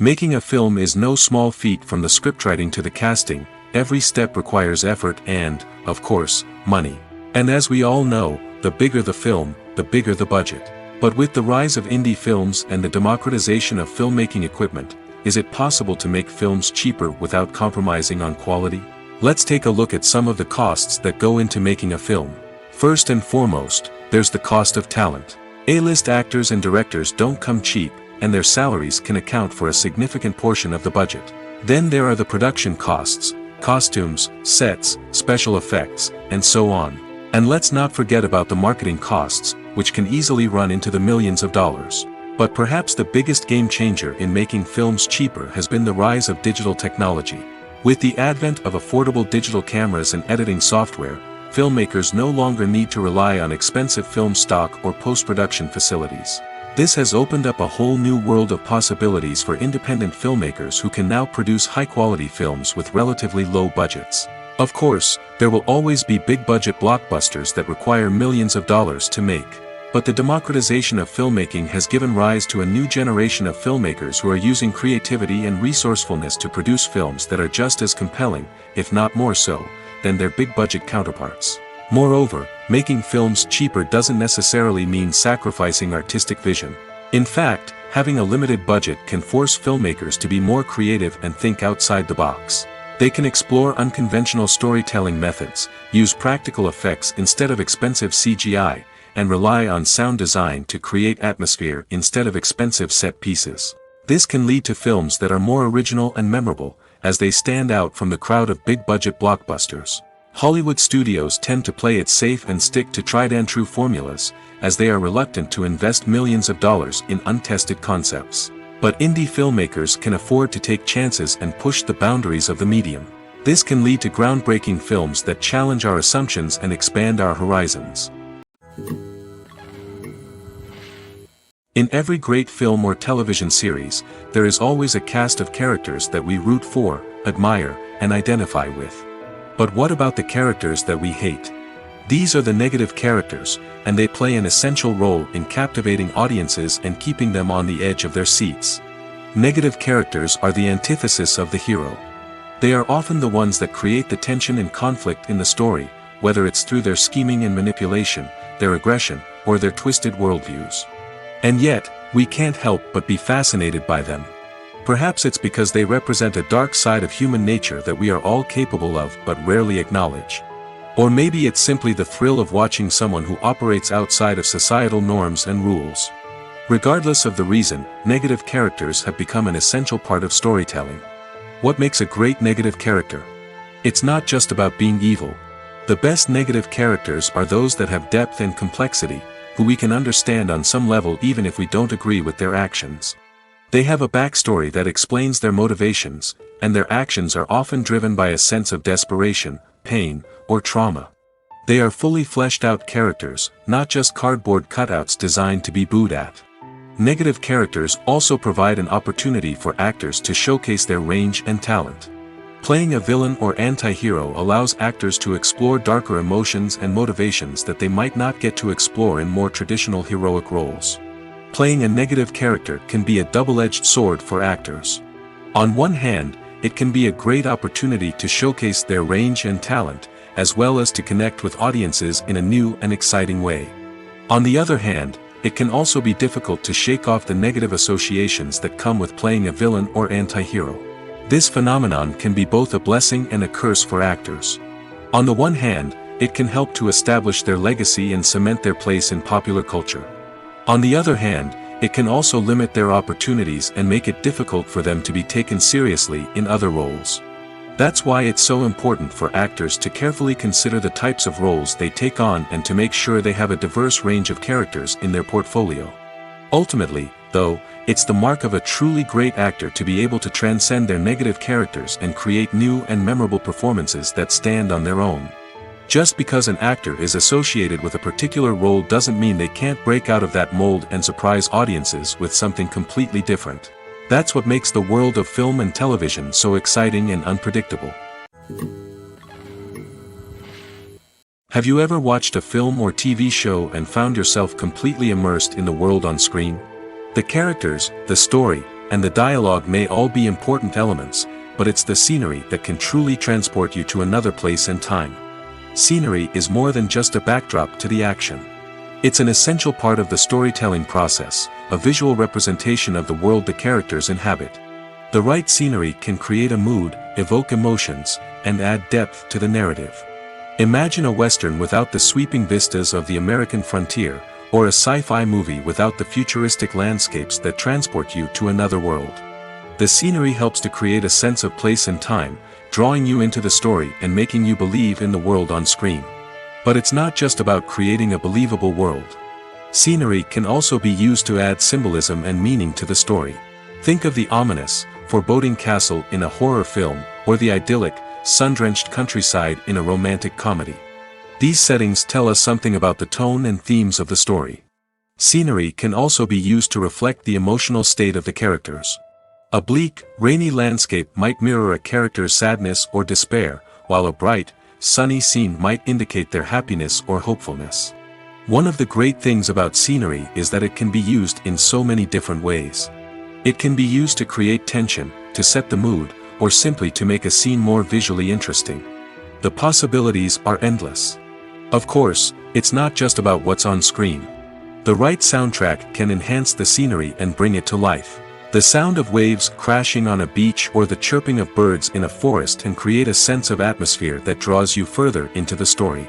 Making a film is no small feat. From the scriptwriting to the casting, every step requires effort and, of course, money. And as we all know, the bigger the film, the bigger the budget. But with the rise of indie films and the democratization of filmmaking equipment, is it possible to make films cheaper without compromising on quality? Let's take a look at some of the costs that go into making a film. First and foremost, there's the cost of talent. A-list actors and directors don't come cheap, and their salaries can account for a significant portion of the budget. Then there are the production costs, costumes, sets, special effects, and so on. And let's not forget about the marketing costs, which can easily run into the millions of dollars. But perhaps the biggest game changer in making films cheaper has been the rise of digital technology. With the advent of affordable digital cameras and editing software, filmmakers no longer need to rely on expensive film stock or post-production facilities. This has opened up a whole new world of possibilities for independent filmmakers who can now produce high-quality films with relatively low budgets. Of course, there will always be big-budget blockbusters that require millions of dollars to make. But the democratization of filmmaking has given rise to a new generation of filmmakers who are using creativity and resourcefulness to produce films that are just as compelling, if not more so, than their big-budget counterparts. Moreover, making films cheaper doesn't necessarily mean sacrificing artistic vision. In fact, having a limited budget can force filmmakers to be more creative and think outside the box. They can explore unconventional storytelling methods, use practical effects instead of expensive CGI, and rely on sound design to create atmosphere instead of expensive set pieces. This can lead to films that are more original and memorable, as they stand out from the crowd of big-budget blockbusters. Hollywood studios tend to play it safe and stick to tried-and-true formulas, as they are reluctant to invest millions of dollars in untested concepts. But indie filmmakers can afford to take chances and push the boundaries of the medium. This can lead to groundbreaking films that challenge our assumptions and expand our horizons. In every great film or television series, there is always a cast of characters that we root for, admire, and identify with. But what about the characters that we hate? These are the negative characters, and they play an essential role in captivating audiences and keeping them on the edge of their seats. Negative characters are the antithesis of the hero. They are often the ones that create the tension and conflict in the story, whether it's through their scheming and manipulation, their aggression, or their twisted worldviews. And yet, we can't help but be fascinated by them. Perhaps it's because they represent a dark side of human nature that we are all capable of but rarely acknowledge. Or maybe it's simply the thrill of watching someone who operates outside of societal norms and rules. Regardless of the reason, negative characters have become an essential part of storytelling. What makes a great negative character? It's not just about being evil. The best negative characters are those that have depth and complexity, who we can understand on some level even if we don't agree with their actions. They have a backstory that explains their motivations, and their actions are often driven by a sense of desperation, pain, or trauma. They are fully fleshed out characters, not just cardboard cutouts designed to be booed at. Negative characters also provide an opportunity for actors to showcase their range and talent. Playing a villain or anti-hero allows actors to explore darker emotions and motivations that they might not get to explore in more traditional heroic roles. Playing a negative character can be a double-edged sword for actors. On one hand, it can be a great opportunity to showcase their range and talent, as well as to connect with audiences in a new and exciting way. On the other hand, it can also be difficult to shake off the negative associations that come with playing a villain or anti-hero. This phenomenon can be both a blessing and a curse for actors. On the one hand, it can help to establish their legacy and cement their place in popular culture. On the other hand, it can also limit their opportunities and make it difficult for them to be taken seriously in other roles. That's why it's so important for actors to carefully consider the types of roles they take on and to make sure they have a diverse range of characters in their portfolio. Ultimately, though, it's the mark of a truly great actor to be able to transcend their negative characters and create new and memorable performances that stand on their own. Just because an actor is associated with a particular role doesn't mean they can't break out of that mold and surprise audiences with something completely different. That's what makes the world of film and television so exciting and unpredictable. Have you ever watched a film or TV show and found yourself completely immersed in the world on screen? The characters, the story, and the dialogue may all be important elements, but it's the scenery that can truly transport you to another place and time. Scenery is more than just a backdrop to the action. It's an essential part of the storytelling process, a visual representation of the world the characters inhabit. The right scenery can create a mood, evoke emotions, and add depth to the narrative. Imagine a Western without the sweeping vistas of the American frontier, or a sci-fi movie without the futuristic landscapes that transport you to another world. The scenery helps to create a sense of place and time, drawing you into the story and making you believe in the world on screen. But it's not just about creating a believable world. Scenery can also be used to add symbolism and meaning to the story. Think of the ominous, foreboding castle in a horror film, or the idyllic, sun-drenched countryside in a romantic comedy. These settings tell us something about the tone and themes of the story. Scenery can also be used to reflect the emotional state of the characters. A bleak, rainy landscape might mirror a character's sadness or despair, while a bright, sunny scene might indicate their happiness or hopefulness. One of the great things about scenery is that it can be used in so many different ways. It can be used to create tension, to set the mood, or simply to make a scene more visually interesting. The possibilities are endless. Of course, it's not just about what's on screen. The right soundtrack can enhance the scenery and bring it to life. The sound of waves crashing on a beach or the chirping of birds in a forest can create a sense of atmosphere that draws you further into the story.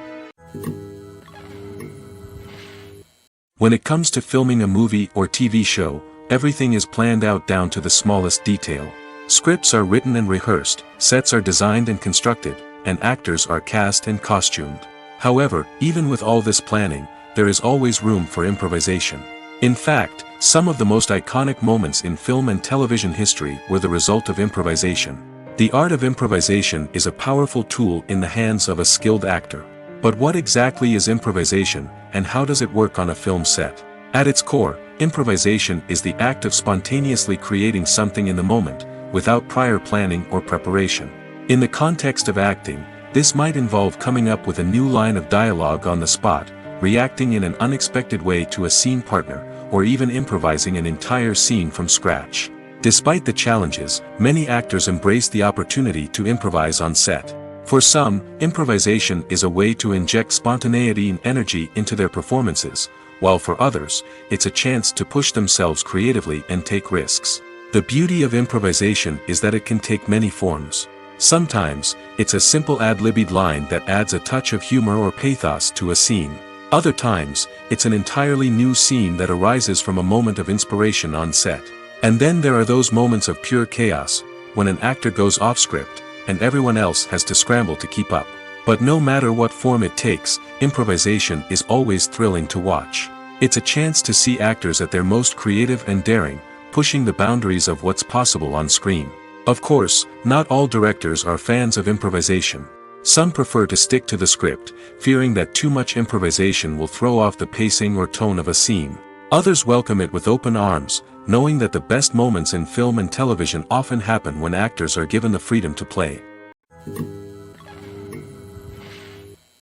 When it comes to filming a movie or TV show, everything is planned out down to the smallest detail. Scripts are written and rehearsed, sets are designed and constructed, and actors are cast and costumed. However, even with all this planning, there is always room for improvisation. In fact, some of the most iconic moments in film and television history were the result of improvisation. The art of improvisation is a powerful tool in the hands of a skilled actor. But what exactly is improvisation, and how does it work on a film set? At its core, improvisation is the act of spontaneously creating something in the moment, without prior planning or preparation. In the context of acting, this might involve coming up with a new line of dialogue on the spot, reacting in an unexpected way to a scene partner, or even improvising an entire scene from scratch. Despite the challenges, many actors embrace the opportunity to improvise on set. For some, improvisation is a way to inject spontaneity and energy into their performances, while for others, it's a chance to push themselves creatively and take risks. The beauty of improvisation is that it can take many forms. Sometimes, it's a simple ad-libbed line that adds a touch of humor or pathos to a scene. Other times, it's an entirely new scene that arises from a moment of inspiration on set. And then there are those moments of pure chaos, when an actor goes off script, and everyone else has to scramble to keep up. But no matter what form it takes, improvisation is always thrilling to watch. It's a chance to see actors at their most creative and daring, pushing the boundaries of what's possible on screen. Of course, not all directors are fans of improvisation. Some prefer to stick to the script, fearing that too much improvisation will throw off the pacing or tone of a scene. Others welcome it with open arms, knowing that the best moments in film and television often happen when actors are given the freedom to play.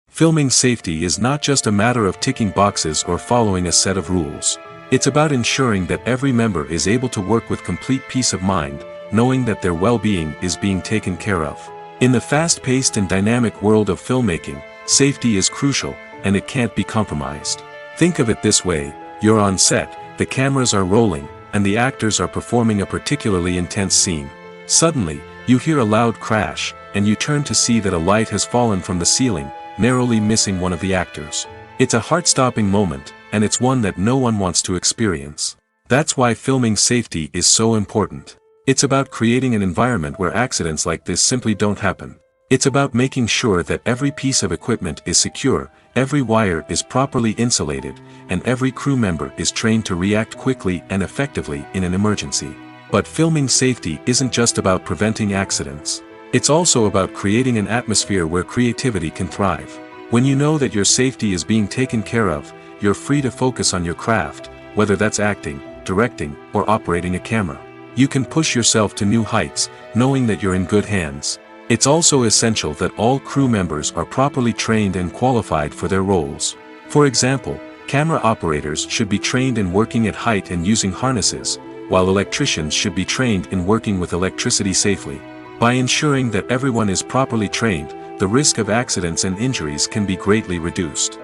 Filming safety is not just a matter of ticking boxes or following a set of rules. It's about ensuring that every member is able to work with complete peace of mind, knowing that their well-being is being taken care of. In the fast-paced and dynamic world of filmmaking, safety is crucial, and it can't be compromised. Think of it this way: you're on set, the cameras are rolling, and the actors are performing a particularly intense scene. Suddenly, you hear a loud crash, and you turn to see that a light has fallen from the ceiling, narrowly missing one of the actors. It's a heart-stopping moment, and it's one that no one wants to experience. That's why filming safety is so important. It's about creating an environment where accidents like this simply don't happen. It's about making sure that every piece of equipment is secure, every wire is properly insulated, and every crew member is trained to react quickly and effectively in an emergency. But filming safety isn't just about preventing accidents. It's also about creating an atmosphere where creativity can thrive. When you know that your safety is being taken care of, you're free to focus on your craft, whether that's acting, directing, or operating a camera. You can push yourself to new heights, knowing that you're in good hands. It's also essential that all crew members are properly trained and qualified for their roles. For example, camera operators should be trained in working at height and using harnesses, while electricians should be trained in working with electricity safely. By ensuring that everyone is properly trained, the risk of accidents and injuries can be greatly reduced.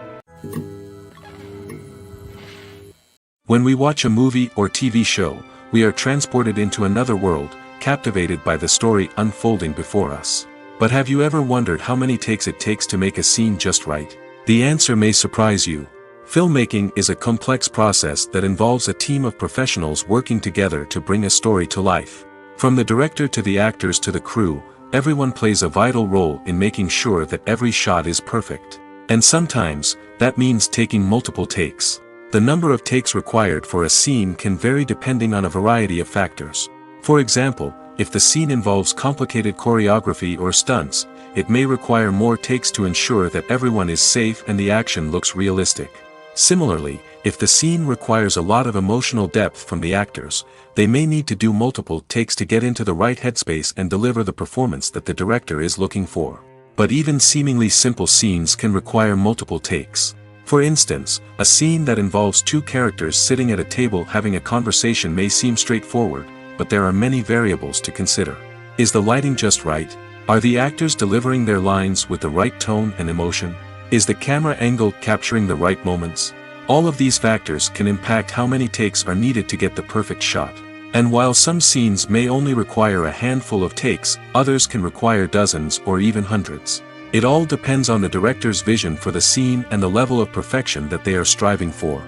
When we watch a movie or TV show, we are transported into another world, captivated by the story unfolding before us. But have you ever wondered how many takes it takes to make a scene just right? The answer may surprise you. Filmmaking is a complex process that involves a team of professionals working together to bring a story to life. From the director to the actors to the crew, everyone plays a vital role in making sure that every shot is perfect. And sometimes, that means taking multiple takes. The number of takes required for a scene can vary depending on a variety of factors. For example, If the scene involves complicated choreography or stunts, it may require more takes to ensure that everyone is safe and the action looks realistic. Similarly, if the scene requires a lot of emotional depth from the actors, they may need to do multiple takes to get into the right headspace and deliver the performance that the director is looking for. But even seemingly simple scenes can require multiple takes. For instance, a scene that involves two characters sitting at a table having a conversation may seem straightforward, but there are many variables to consider. Is the lighting just right? Are the actors delivering their lines with the right tone and emotion? Is the camera angle capturing the right moments? All of these factors can impact how many takes are needed to get the perfect shot. And while some scenes may only require a handful of takes, others can require dozens or even hundreds. It all depends on the director's vision for the scene and the level of perfection that they are striving for.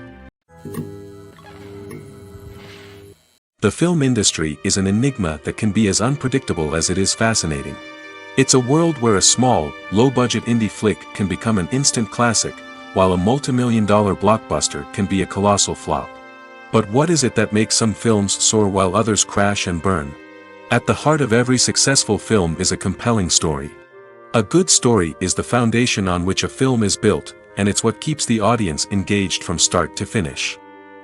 The film industry is an enigma that can be as unpredictable as it is fascinating. It's a world where a small, low-budget indie flick can become an instant classic, while a multi-million-dollar blockbuster can be a colossal flop. But what is it that makes some films soar while others crash and burn? At the heart of every successful film is a compelling story. A good story is the foundation on which a film is built, and it's what keeps the audience engaged from start to finish.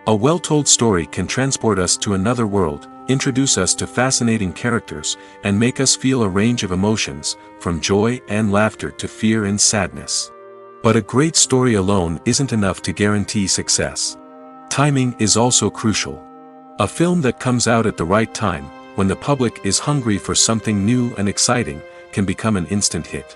A well-told story can transport us to another world, introduce us to fascinating characters, and make us feel a range of emotions, from joy and laughter to fear and sadness. But a great story alone isn't enough to guarantee success. Timing is also crucial. A film that comes out at the right time, when the public is hungry for something new and exciting, can become an instant hit.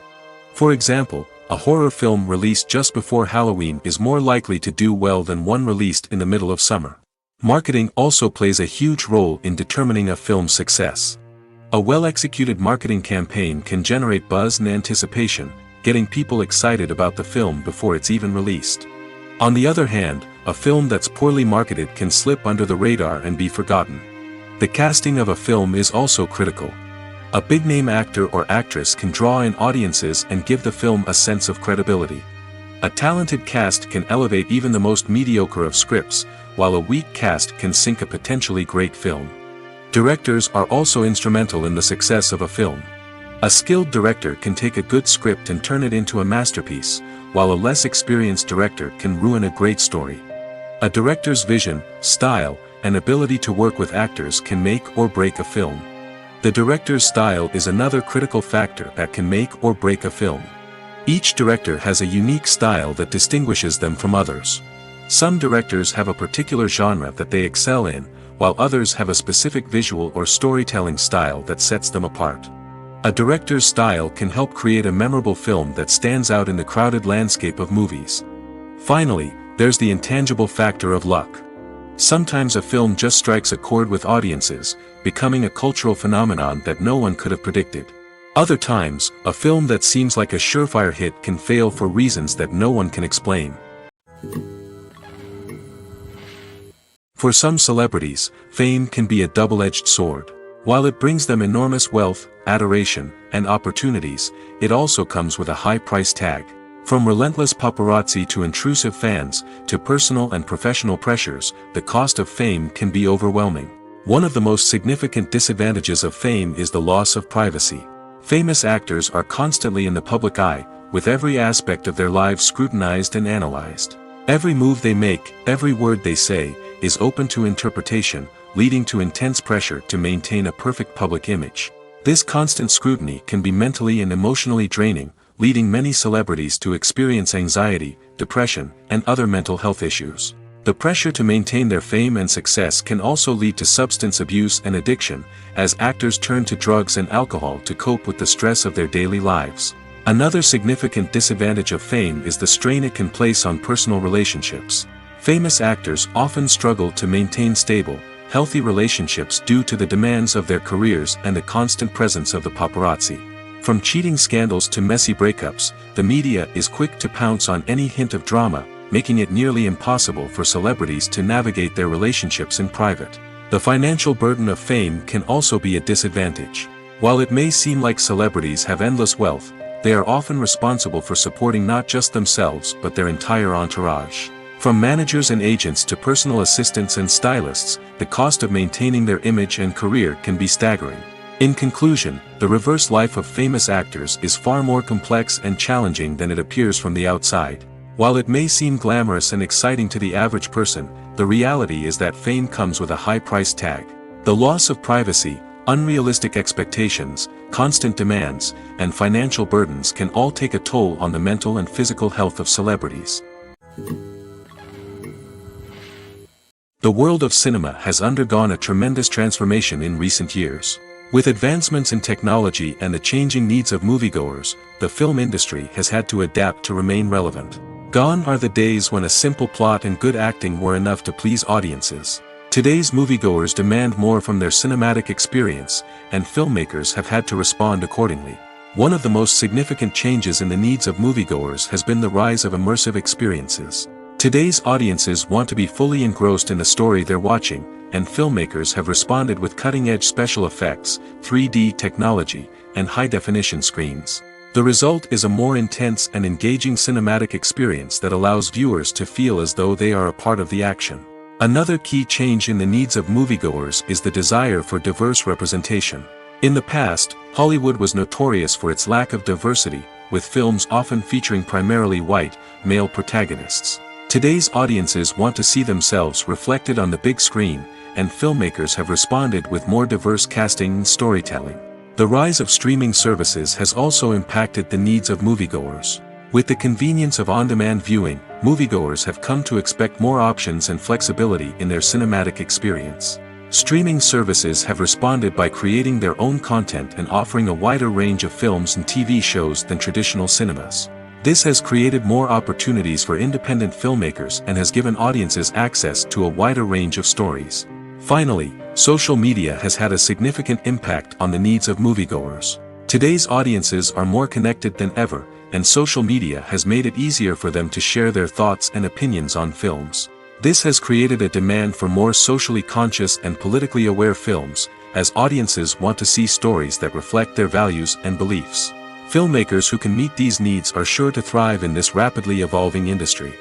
For example, a horror film released just before Halloween is more likely to do well than one released in the middle of summer. Marketing also plays a huge role in determining a film's success. A well-executed marketing campaign can generate buzz and anticipation, getting people excited about the film before it's even released. On the other hand, a film that's poorly marketed can slip under the radar and be forgotten. The casting of a film is also critical. A big-name actor or actress can draw in audiences and give the film a sense of credibility. A talented cast can elevate even the most mediocre of scripts, while a weak cast can sink a potentially great film. Directors are also instrumental in the success of a film. A skilled director can take a good script and turn it into a masterpiece, while a less experienced director can ruin a great story. A director's vision, style, and ability to work with actors can make or break a film. The director's style is another critical factor that can make or break a film. Each director has a unique style that distinguishes them from others. Some directors have a particular genre that they excel in, while others have a specific visual or storytelling style that sets them apart. A director's style can help create a memorable film that stands out in the crowded landscape of movies. Finally, there's the intangible factor of luck. Sometimes a film just strikes a chord with audiences, becoming a cultural phenomenon that no one could have predicted. Other times, a film that seems like a surefire hit can fail for reasons that no one can explain. For some celebrities, fame can be a double-edged sword. While it brings them enormous wealth, adoration, and opportunities, it also comes with a high price tag. From relentless paparazzi to intrusive fans, to personal and professional pressures, the cost of fame can be overwhelming. One of the most significant disadvantages of fame is the loss of privacy. Famous actors are constantly in the public eye, with every aspect of their lives scrutinized and analyzed. Every move they make, every word they say, is open to interpretation, leading to intense pressure to maintain a perfect public image. This constant scrutiny can be mentally and emotionally draining, leading many celebrities to experience anxiety, depression, and other mental health issues. The pressure to maintain their fame and success can also lead to substance abuse and addiction, as actors turn to drugs and alcohol to cope with the stress of their daily lives. Another significant disadvantage of fame is the strain it can place on personal relationships. Famous actors often struggle to maintain stable, healthy relationships due to the demands of their careers and the constant presence of the paparazzi. From cheating scandals to messy breakups, the media is quick to pounce on any hint of drama, making it nearly impossible for celebrities to navigate their relationships in private. The financial burden of fame can also be a disadvantage. While it may seem like celebrities have endless wealth, they are often responsible for supporting not just themselves but their entire entourage. From managers and agents to personal assistants and stylists, the cost of maintaining their image and career can be staggering. In conclusion, the reverse life of famous actors is far more complex and challenging than it appears from the outside. While it may seem glamorous and exciting to the average person, the reality is that fame comes with a high price tag. The loss of privacy, unrealistic expectations, constant demands, and financial burdens can all take a toll on the mental and physical health of celebrities. The world of cinema has undergone a tremendous transformation in recent years. With advancements in technology and the changing needs of moviegoers, the film industry has had to adapt to remain relevant. Gone are the days when a simple plot and good acting were enough to please audiences. Today's moviegoers demand more from their cinematic experience, and filmmakers have had to respond accordingly. One of the most significant changes in the needs of moviegoers has been the rise of immersive experiences. Today's audiences want to be fully engrossed in the story they're watching, and filmmakers have responded with cutting-edge special effects, 3D technology, and high-definition screens. The result is a more intense and engaging cinematic experience that allows viewers to feel as though they are a part of the action. Another key change in the needs of moviegoers is the desire for diverse representation. In the past, Hollywood was notorious for its lack of diversity, with films often featuring primarily white, male protagonists. Today's audiences want to see themselves reflected on the big screen, and filmmakers have responded with more diverse casting and storytelling. The rise of streaming services has also impacted the needs of moviegoers. With the convenience of on-demand viewing, moviegoers have come to expect more options and flexibility in their cinematic experience. Streaming services have responded by creating their own content and offering a wider range of films and TV shows than traditional cinemas. This has created more opportunities for independent filmmakers and has given audiences access to a wider range of stories. Finally, social media has had a significant impact on the needs of moviegoers. Today's audiences are more connected than ever, and social media has made it easier for them to share their thoughts and opinions on films. This has created a demand for more socially conscious and politically aware films, as audiences want to see stories that reflect their values and beliefs. Filmmakers who can meet these needs are sure to thrive in this rapidly evolving industry.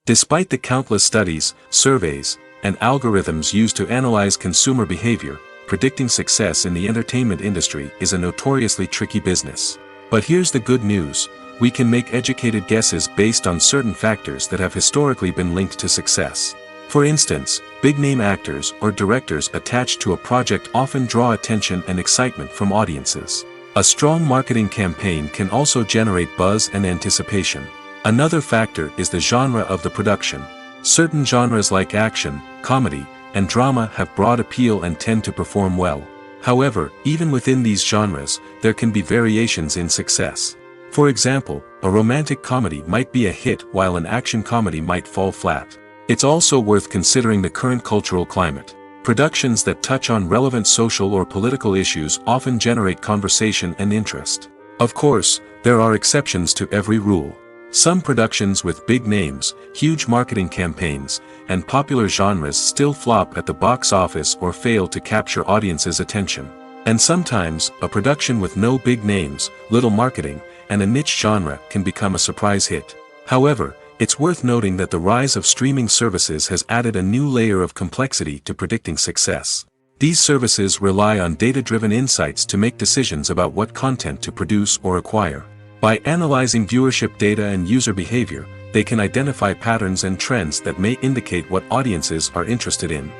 Despite the countless studies, surveys, and algorithms used to analyze consumer behavior, predicting success in the entertainment industry is a notoriously tricky business. But here's the good news: we can make educated guesses based on certain factors that have historically been linked to success. For instance, big-name actors or directors attached to a project often draw attention and excitement from audiences. A strong marketing campaign can also generate buzz and anticipation. Another factor is the genre of the production. Certain genres like action, comedy, and drama have broad appeal and tend to perform well. However, even within these genres, there can be variations in success. For example, a romantic comedy might be a hit while an action comedy might fall flat. It's also worth considering the current cultural climate. Productions that touch on relevant social or political issues often generate conversation and interest. Of course, there are exceptions to every rule. Some productions with big names, huge marketing campaigns, and popular genres still flop at the box office or fail to capture audiences' attention. And sometimes, a production with no big names, little marketing, and a niche genre can become a surprise hit. However, it's worth noting that the rise of streaming services has added a new layer of complexity to predicting success. These services rely on data-driven insights to make decisions about what content to produce or acquire. By analyzing viewership data and user behavior, they can identify patterns and trends that may indicate what audiences are interested in.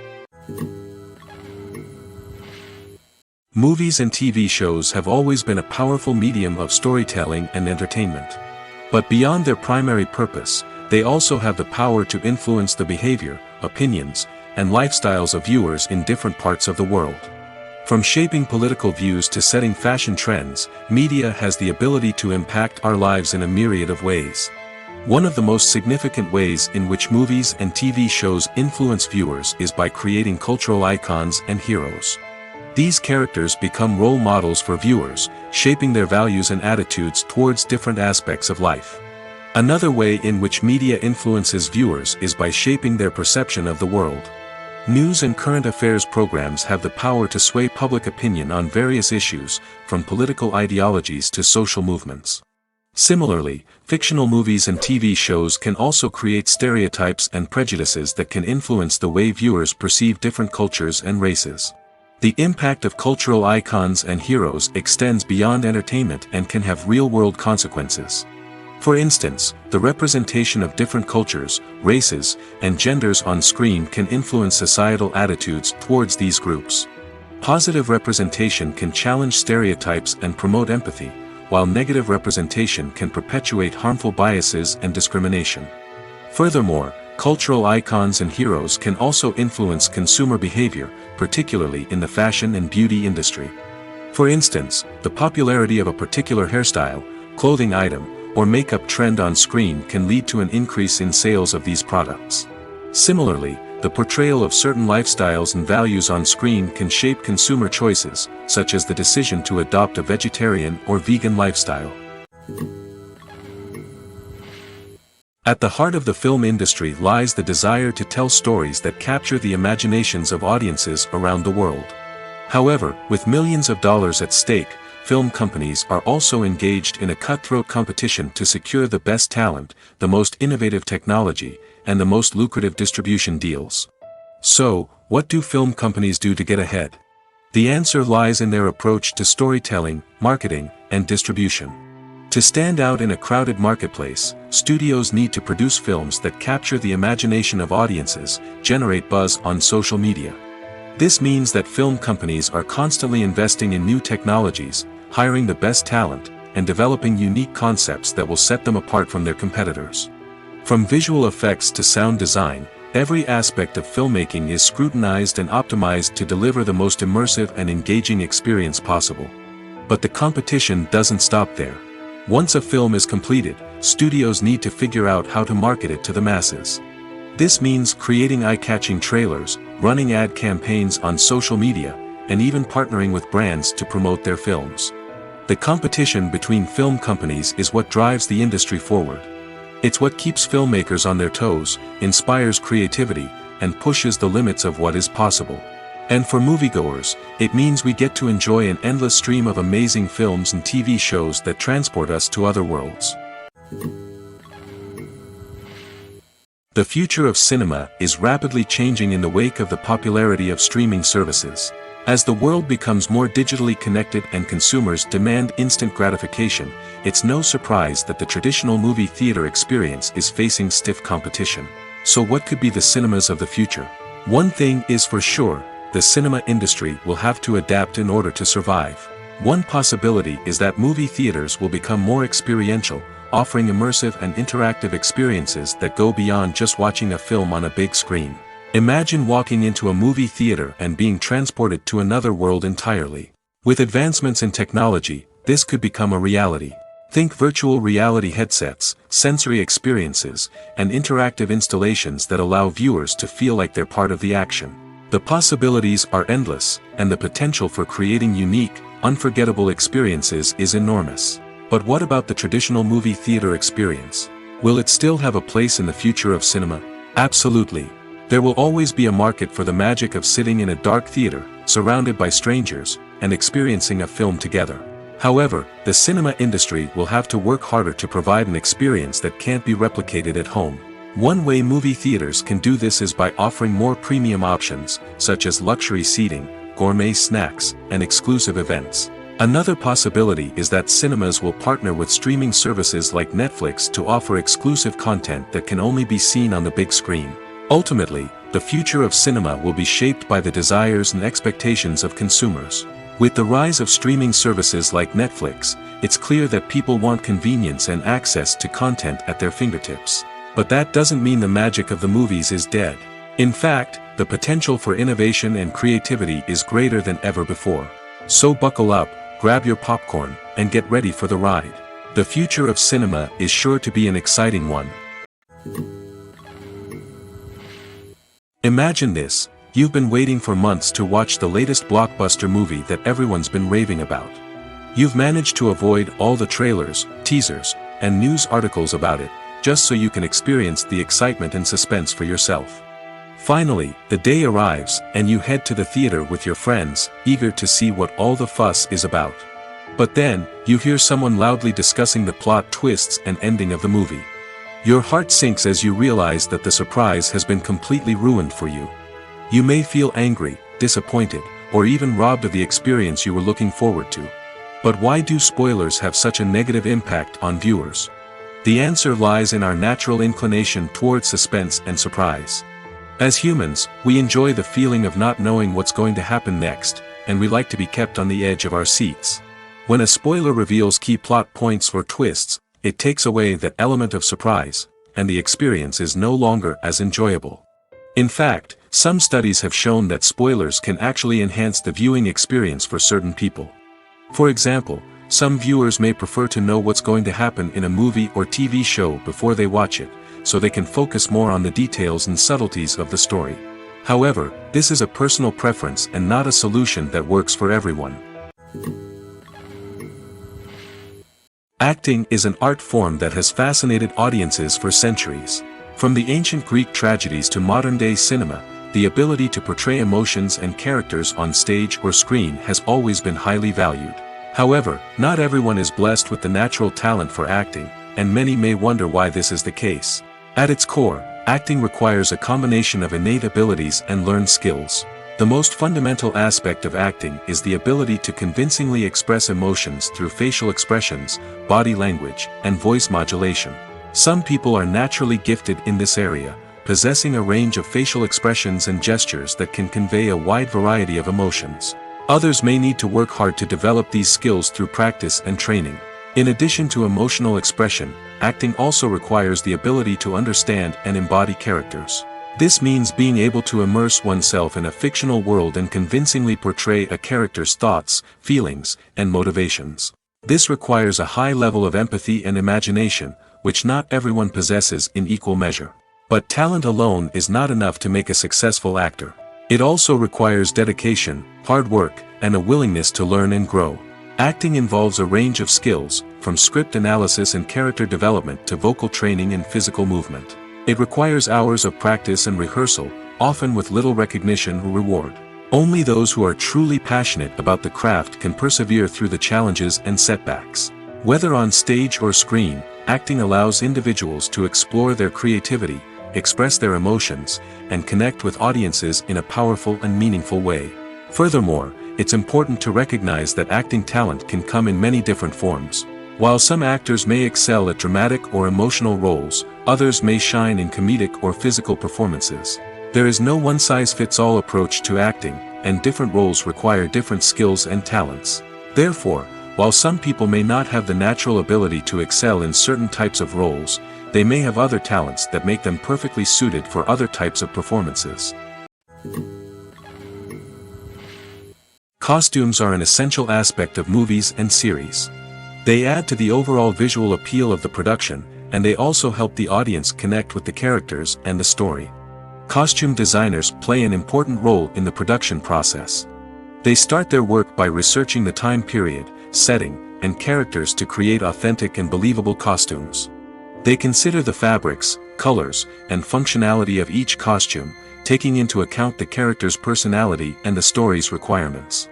Movies and TV shows have always been a powerful medium of storytelling and entertainment. But beyond their primary purpose, they also have the power to influence the behavior, opinions, and lifestyles of viewers in different parts of the world. From shaping political views to setting fashion trends, media has the ability to impact our lives in a myriad of ways. One of the most significant ways in which movies and TV shows influence viewers is by creating cultural icons and heroes. These characters become role models for viewers, shaping their values and attitudes towards different aspects of life. Another way in which media influences viewers is by shaping their perception of the world. News and current affairs programs have the power to sway public opinion on various issues, from political ideologies to social movements. Similarly, fictional movies and TV shows can also create stereotypes and prejudices that can influence the way viewers perceive different cultures and races. The impact of cultural icons and heroes extends beyond entertainment and can have real-world consequences. For instance, the representation of different cultures, races, and genders on screen can influence societal attitudes towards these groups. Positive representation can challenge stereotypes and promote empathy, while negative representation can perpetuate harmful biases and discrimination. Furthermore, cultural icons and heroes can also influence consumer behavior, particularly in the fashion and beauty industry. For instance, the popularity of a particular hairstyle, clothing item, or makeup trend on screen can lead to an increase in sales of these products. Similarly, the portrayal of certain lifestyles and values on screen can shape consumer choices, such as the decision to adopt a vegetarian or vegan lifestyle. At the heart of the film industry lies the desire to tell stories that capture the imaginations of audiences around the world. However, with millions of dollars at stake, film companies are also engaged in a cutthroat competition to secure the best talent, the most innovative technology, and the most lucrative distribution deals. So, what do film companies do to get ahead? The answer lies in their approach to storytelling, marketing, and distribution. To stand out in a crowded marketplace, studios need to produce films that capture the imagination of audiences, generate buzz on social media. This means that film companies are constantly investing in new technologies, hiring the best talent, and developing unique concepts that will set them apart from their competitors. From visual effects to sound design, every aspect of filmmaking is scrutinized and optimized to deliver the most immersive and engaging experience possible. But the competition doesn't stop there. Once a film is completed, studios need to figure out how to market it to the masses. This means creating eye-catching trailers, running ad campaigns on social media, and even partnering with brands to promote their films. The competition between film companies is what drives the industry forward. It's what keeps filmmakers on their toes, inspires creativity, and pushes the limits of what is possible. And for moviegoers, it means we get to enjoy an endless stream of amazing films and TV shows that transport us to other worlds. The future of cinema is rapidly changing in the wake of the popularity of streaming services. As the world becomes more digitally connected and consumers demand instant gratification, it's no surprise that the traditional movie theater experience is facing stiff competition. So what could be the cinemas of the future? One thing is for sure, the cinema industry will have to adapt in order to survive. One possibility is that movie theaters will become more experiential, offering immersive and interactive experiences that go beyond just watching a film on a big screen. Imagine walking into a movie theater and being transported to another world entirely. With advancements in technology, this could become a reality. Think virtual reality headsets, sensory experiences, and interactive installations that allow viewers to feel like they're part of the action. The possibilities are endless, and the potential for creating unique, unforgettable experiences is enormous. But what about the traditional movie theater experience? Will it still have a place in the future of cinema? Absolutely. There will always be a market for the magic of sitting in a dark theater, surrounded by strangers, and experiencing a film together. However, the cinema industry will have to work harder to provide an experience that can't be replicated at home. One way movie theaters can do this is by offering more premium options, such as luxury seating, gourmet snacks, and exclusive events. Another possibility is that cinemas will partner with streaming services like Netflix to offer exclusive content that can only be seen on the big screen. Ultimately, the future of cinema will be shaped by the desires and expectations of consumers. With the rise of streaming services like Netflix, it's clear that people want convenience and access to content at their fingertips. But that doesn't mean the magic of the movies is dead. In fact, the potential for innovation and creativity is greater than ever before. So buckle up, grab your popcorn, and get ready for the ride. The future of cinema is sure to be an exciting one. Imagine this, you've been waiting for months to watch the latest blockbuster movie that everyone's been raving about. You've managed to avoid all the trailers, teasers, and news articles about it, just so you can experience the excitement and suspense for yourself. Finally, the day arrives, and you head to the theater with your friends, eager to see what all the fuss is about. But then, you hear someone loudly discussing the plot twists and ending of the movie. Your heart sinks as you realize that the surprise has been completely ruined for you. You may feel angry, disappointed, or even robbed of the experience you were looking forward to. But why do spoilers have such a negative impact on viewers? The answer lies in our natural inclination toward suspense and surprise. As humans, we enjoy the feeling of not knowing what's going to happen next, and we like to be kept on the edge of our seats. When a spoiler reveals key plot points or twists, it takes away that element of surprise, and the experience is no longer as enjoyable. In fact, some studies have shown that spoilers can actually enhance the viewing experience for certain people. For example, some viewers may prefer to know what's going to happen in a movie or TV show before they watch it, so they can focus more on the details and subtleties of the story. However, this is a personal preference and not a solution that works for everyone. Acting is an art form that has fascinated audiences for centuries. From the ancient Greek tragedies to modern-day cinema, the ability to portray emotions and characters on stage or screen has always been highly valued. However, not everyone is blessed with the natural talent for acting, and many may wonder why this is the case. At its core, acting requires a combination of innate abilities and learned skills. The most fundamental aspect of acting is the ability to convincingly express emotions through facial expressions, body language, and voice modulation. Some people are naturally gifted in this area, possessing a range of facial expressions and gestures that can convey a wide variety of emotions. Others may need to work hard to develop these skills through practice and training. In addition to emotional expression, acting also requires the ability to understand and embody characters. This means being able to immerse oneself in a fictional world and convincingly portray a character's thoughts, feelings, and motivations. This requires a high level of empathy and imagination, which not everyone possesses in equal measure. But talent alone is not enough to make a successful actor. It also requires dedication, hard work, and a willingness to learn and grow. Acting involves a range of skills, from script analysis and character development to vocal training and physical movement. It requires hours of practice and rehearsal, often with little recognition or reward. Only those who are truly passionate about the craft can persevere through the challenges and setbacks. Whether on stage or screen, acting allows individuals to explore their creativity, express their emotions, and connect with audiences in a powerful and meaningful way. Furthermore, it's important to recognize that acting talent can come in many different forms. While some actors may excel at dramatic or emotional roles, others may shine in comedic or physical performances. There is no one-size-fits-all approach to acting, and different roles require different skills and talents. Therefore, while some people may not have the natural ability to excel in certain types of roles, they may have other talents that make them perfectly suited for other types of performances. Costumes are an essential aspect of movies and series. They add to the overall visual appeal of the production, and they also help the audience connect with the characters and the story. Costume designers play an important role in the production process. They start their work by researching the time period, setting, and characters to create authentic and believable costumes. They consider the fabrics, colors, and functionality of each costume, taking into account the character's personality and the story's requirements.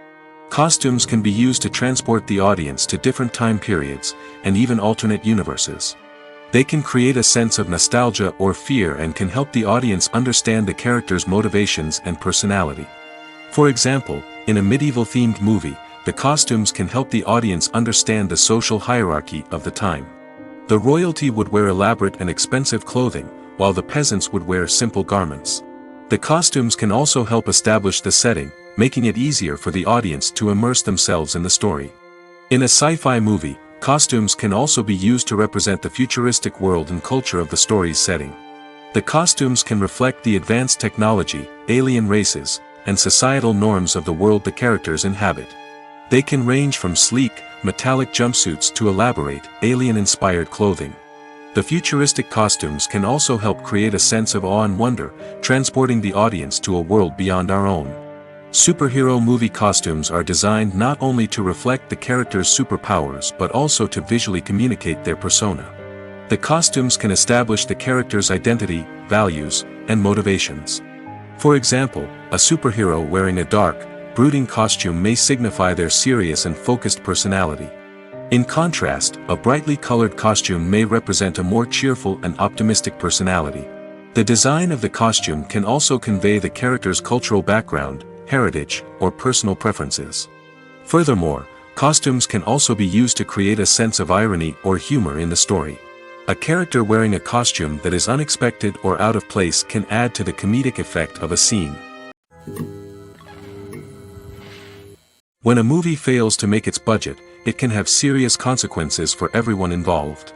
Costumes can be used to transport the audience to different time periods, and even alternate universes. They can create a sense of nostalgia or fear and can help the audience understand the character's motivations and personality. For example, in a medieval-themed movie, the costumes can help the audience understand the social hierarchy of the time. The royalty would wear elaborate and expensive clothing, while the peasants would wear simple garments. The costumes can also help establish the setting, making it easier for the audience to immerse themselves in the story. In a sci-fi movie, costumes can also be used to represent the futuristic world and culture of the story's setting. The costumes can reflect the advanced technology, alien races, and societal norms of the world the characters inhabit. They can range from sleek, metallic jumpsuits to elaborate, alien-inspired clothing. The futuristic costumes can also help create a sense of awe and wonder, transporting the audience to a world beyond our own. Superhero movie costumes are designed not only to reflect the character's superpowers but also to visually communicate their persona. The costumes can establish the character's identity, values, and motivations. For example, a superhero wearing a dark, brooding costume may signify their serious and focused personality. In contrast, a brightly colored costume may represent a more cheerful and optimistic personality. The design of the costume can also convey the character's cultural background, heritage, or personal preferences. Furthermore, costumes can also be used to create a sense of irony or humor in the story. A character wearing a costume that is unexpected or out of place can add to the comedic effect of a scene. When a movie fails to make its budget, it can have serious consequences for everyone involved.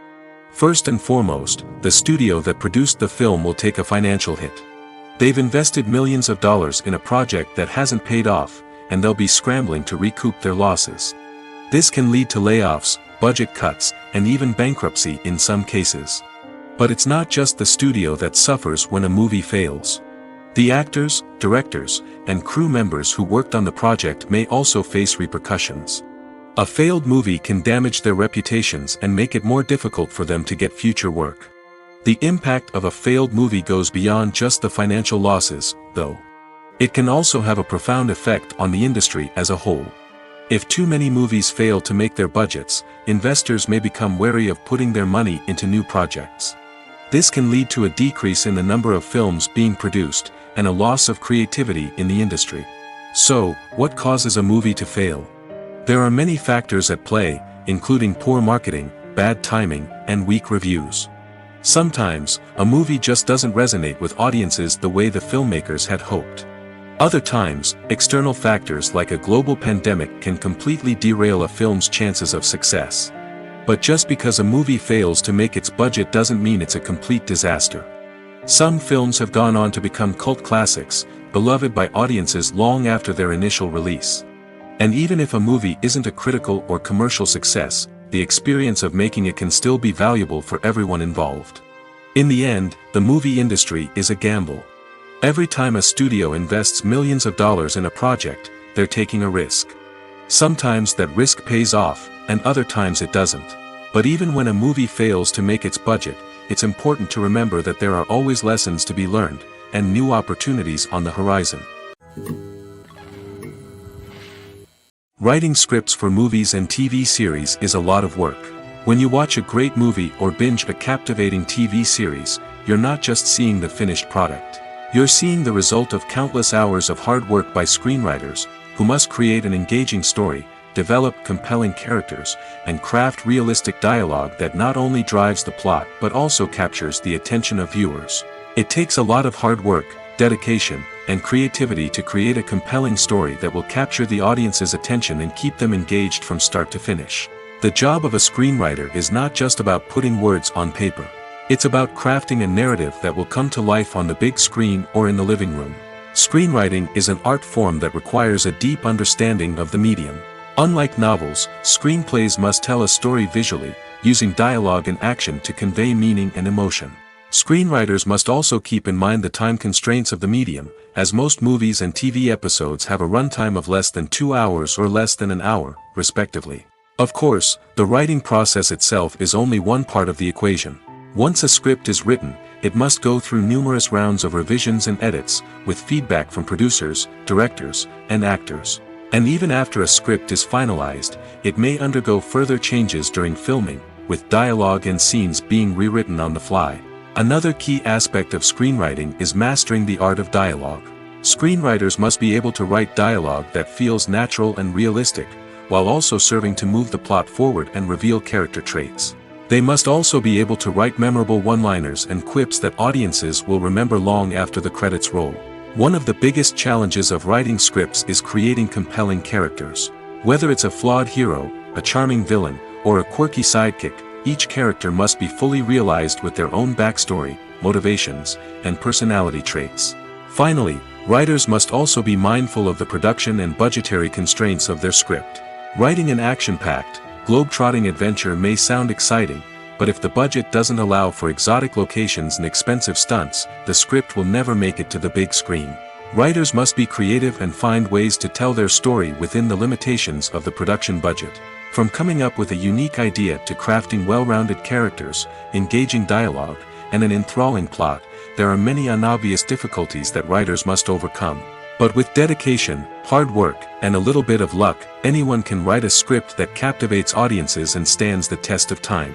First and foremost, the studio that produced the film will take a financial hit. They've invested millions of dollars in a project that hasn't paid off, and they'll be scrambling to recoup their losses. This can lead to layoffs, budget cuts, and even bankruptcy in some cases. But it's not just the studio that suffers when a movie fails. The actors, directors, and crew members who worked on the project may also face repercussions. A failed movie can damage their reputations and make it more difficult for them to get future work. The impact of a failed movie goes beyond just the financial losses, though. It can also have a profound effect on the industry as a whole. If too many movies fail to make their budgets, investors may become wary of putting their money into new projects. This can lead to a decrease in the number of films being produced, and a loss of creativity in the industry. So, what causes a movie to fail? There are many factors at play, including poor marketing, bad timing, and weak reviews. Sometimes, a movie just doesn't resonate with audiences the way the filmmakers had hoped. Other times, external factors like a global pandemic can completely derail a film's chances of success. But just because a movie fails to make its budget doesn't mean it's a complete disaster. Some films have gone on to become cult classics, beloved by audiences long after their initial release. And even if a movie isn't a critical or commercial success, the experience of making it can still be valuable for everyone involved. In the end, the movie industry is a gamble. Every time a studio invests millions of dollars in a project, they're taking a risk. Sometimes that risk pays off, and other times it doesn't. But even when a movie fails to make its budget, it's important to remember that there are always lessons to be learned, and new opportunities on the horizon. Writing scripts for movies and TV series is a lot of work. When you watch a great movie or binge a captivating TV series, you're not just seeing the finished product. You're seeing the result of countless hours of hard work by screenwriters, who must create an engaging story, develop compelling characters, and craft realistic dialogue that not only drives the plot but also captures the attention of viewers. It takes a lot of hard work, dedication, and creativity to create a compelling story that will capture the audience's attention and keep them engaged from start to finish. The job of a screenwriter is not just about putting words on paper. It's about crafting a narrative that will come to life on the big screen or in the living room. Screenwriting is an art form that requires a deep understanding of the medium. Unlike novels, screenplays must tell a story visually, using dialogue and action to convey meaning and emotion. Screenwriters must also keep in mind the time constraints of the medium, as most movies and TV episodes have a runtime of less than 2 hours or less than an hour, respectively. Of course, the writing process itself is only one part of the equation. Once a script is written, it must go through numerous rounds of revisions and edits, with feedback from producers, directors, and actors. And even after a script is finalized, it may undergo further changes during filming, with dialogue and scenes being rewritten on the fly. Another key aspect of screenwriting is mastering the art of dialogue. Screenwriters must be able to write dialogue that feels natural and realistic, while also serving to move the plot forward and reveal character traits. They must also be able to write memorable one-liners and quips that audiences will remember long after the credits roll. One of the biggest challenges of writing scripts is creating compelling characters. Whether it's a flawed hero, a charming villain, or a quirky sidekick, each character must be fully realized with their own backstory, motivations, and personality traits. Finally, writers must also be mindful of the production and budgetary constraints of their script. Writing an action-packed, globe-trotting adventure may sound exciting, but if the budget doesn't allow for exotic locations and expensive stunts, the script will never make it to the big screen. Writers must be creative and find ways to tell their story within the limitations of the production budget. From coming up with a unique idea to crafting well-rounded characters, engaging dialogue, and an enthralling plot, there are many unobvious difficulties that writers must overcome. But with dedication, hard work, and a little bit of luck, anyone can write a script that captivates audiences and stands the test of time.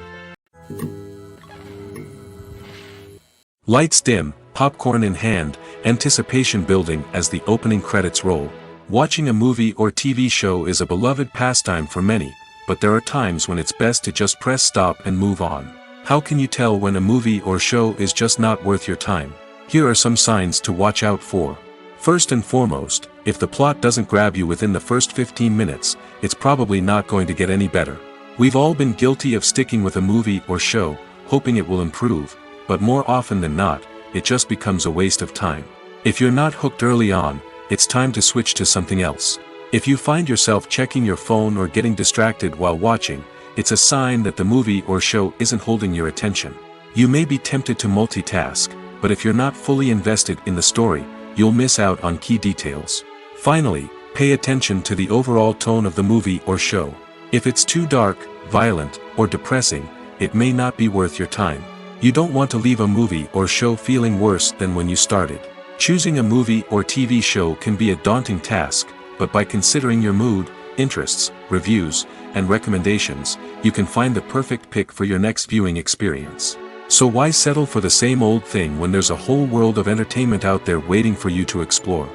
Lights dim, popcorn in hand, anticipation building as the opening credits roll. Watching a movie or TV show is a beloved pastime for many, but there are times when it's best to just press stop and move on. How can you tell when a movie or show is just not worth your time? Here are some signs to watch out for. First and foremost, if the plot doesn't grab you within the first 15 minutes, it's probably not going to get any better. We've all been guilty of sticking with a movie or show, hoping it will improve, but more often than not, it just becomes a waste of time. If you're not hooked early on, it's time to switch to something else. If you find yourself checking your phone or getting distracted while watching, it's a sign that the movie or show isn't holding your attention. You may be tempted to multitask, but if you're not fully invested in the story, you'll miss out on key details. Finally, pay attention to the overall tone of the movie or show. If it's too dark, violent, or depressing, it may not be worth your time. You don't want to leave a movie or show feeling worse than when you started. Choosing a movie or TV show can be a daunting task, but by considering your mood, interests, reviews, and recommendations, you can find the perfect pick for your next viewing experience. So why settle for the same old thing when there's a whole world of entertainment out there waiting for you to explore?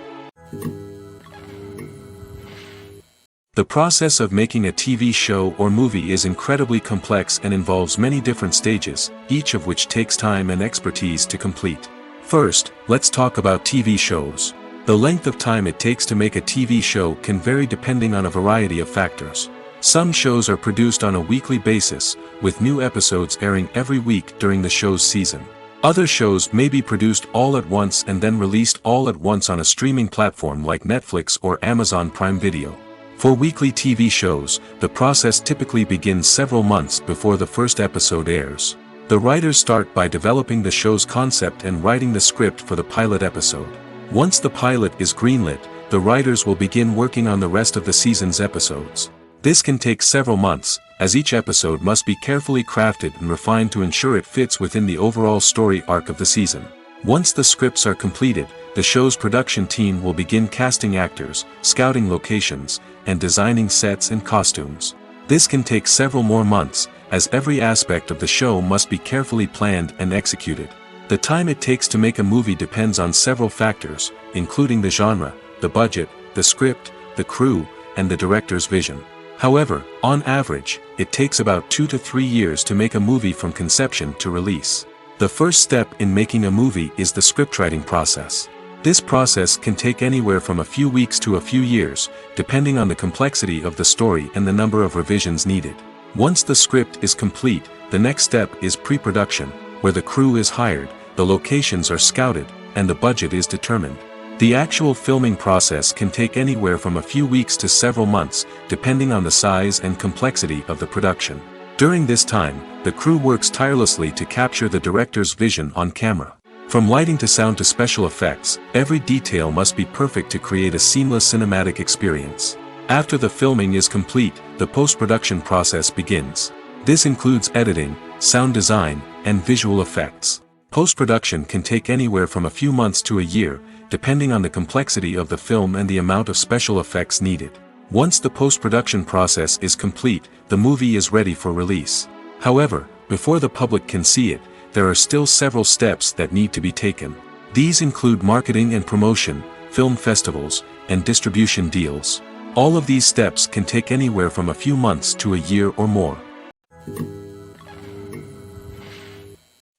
The process of making a TV show or movie is incredibly complex and involves many different stages, each of which takes time and expertise to complete. First, let's talk about TV shows. The length of time it takes to make a TV show can vary depending on a variety of factors. Some shows are produced on a weekly basis, with new episodes airing every week during the show's season. Other shows may be produced all at once and then released all at once on a streaming platform like Netflix or Amazon Prime Video. For weekly TV shows, the process typically begins several months before the first episode airs. The writers start by developing the show's concept and writing the script for the pilot episode. Once the pilot is greenlit, the writers will begin working on the rest of the season's episodes. This can take several months, as each episode must be carefully crafted and refined to ensure it fits within the overall story arc of the season. Once the scripts are completed, the show's production team will begin casting actors, scouting locations, and designing sets and costumes. This can take several more months, as every aspect of the show must be carefully planned and executed. The time it takes to make a movie depends on several factors, including the genre, the budget, the script, the crew, and the director's vision. However, on average, it takes about 2 to 3 years to make a movie from conception to release. The first step in making a movie is the scriptwriting process. This process can take anywhere from a few weeks to a few years, depending on the complexity of the story and the number of revisions needed. Once the script is complete, the next step is pre-production, where the crew is hired, the locations are scouted, and the budget is determined. The actual filming process can take anywhere from a few weeks to several months, depending on the size and complexity of the production. During this time, the crew works tirelessly to capture the director's vision on camera. From lighting to sound to special effects, every detail must be perfect to create a seamless cinematic experience. After the filming is complete, the post-production process begins. This includes editing, sound design, and visual effects. Post-production can take anywhere from a few months to a year, depending on the complexity of the film and the amount of special effects needed. Once the post-production process is complete, the movie is ready for release. However, before the public can see it, there are still several steps that need to be taken. These include marketing and promotion, film festivals, and distribution deals. All of these steps can take anywhere from a few months to a year or more.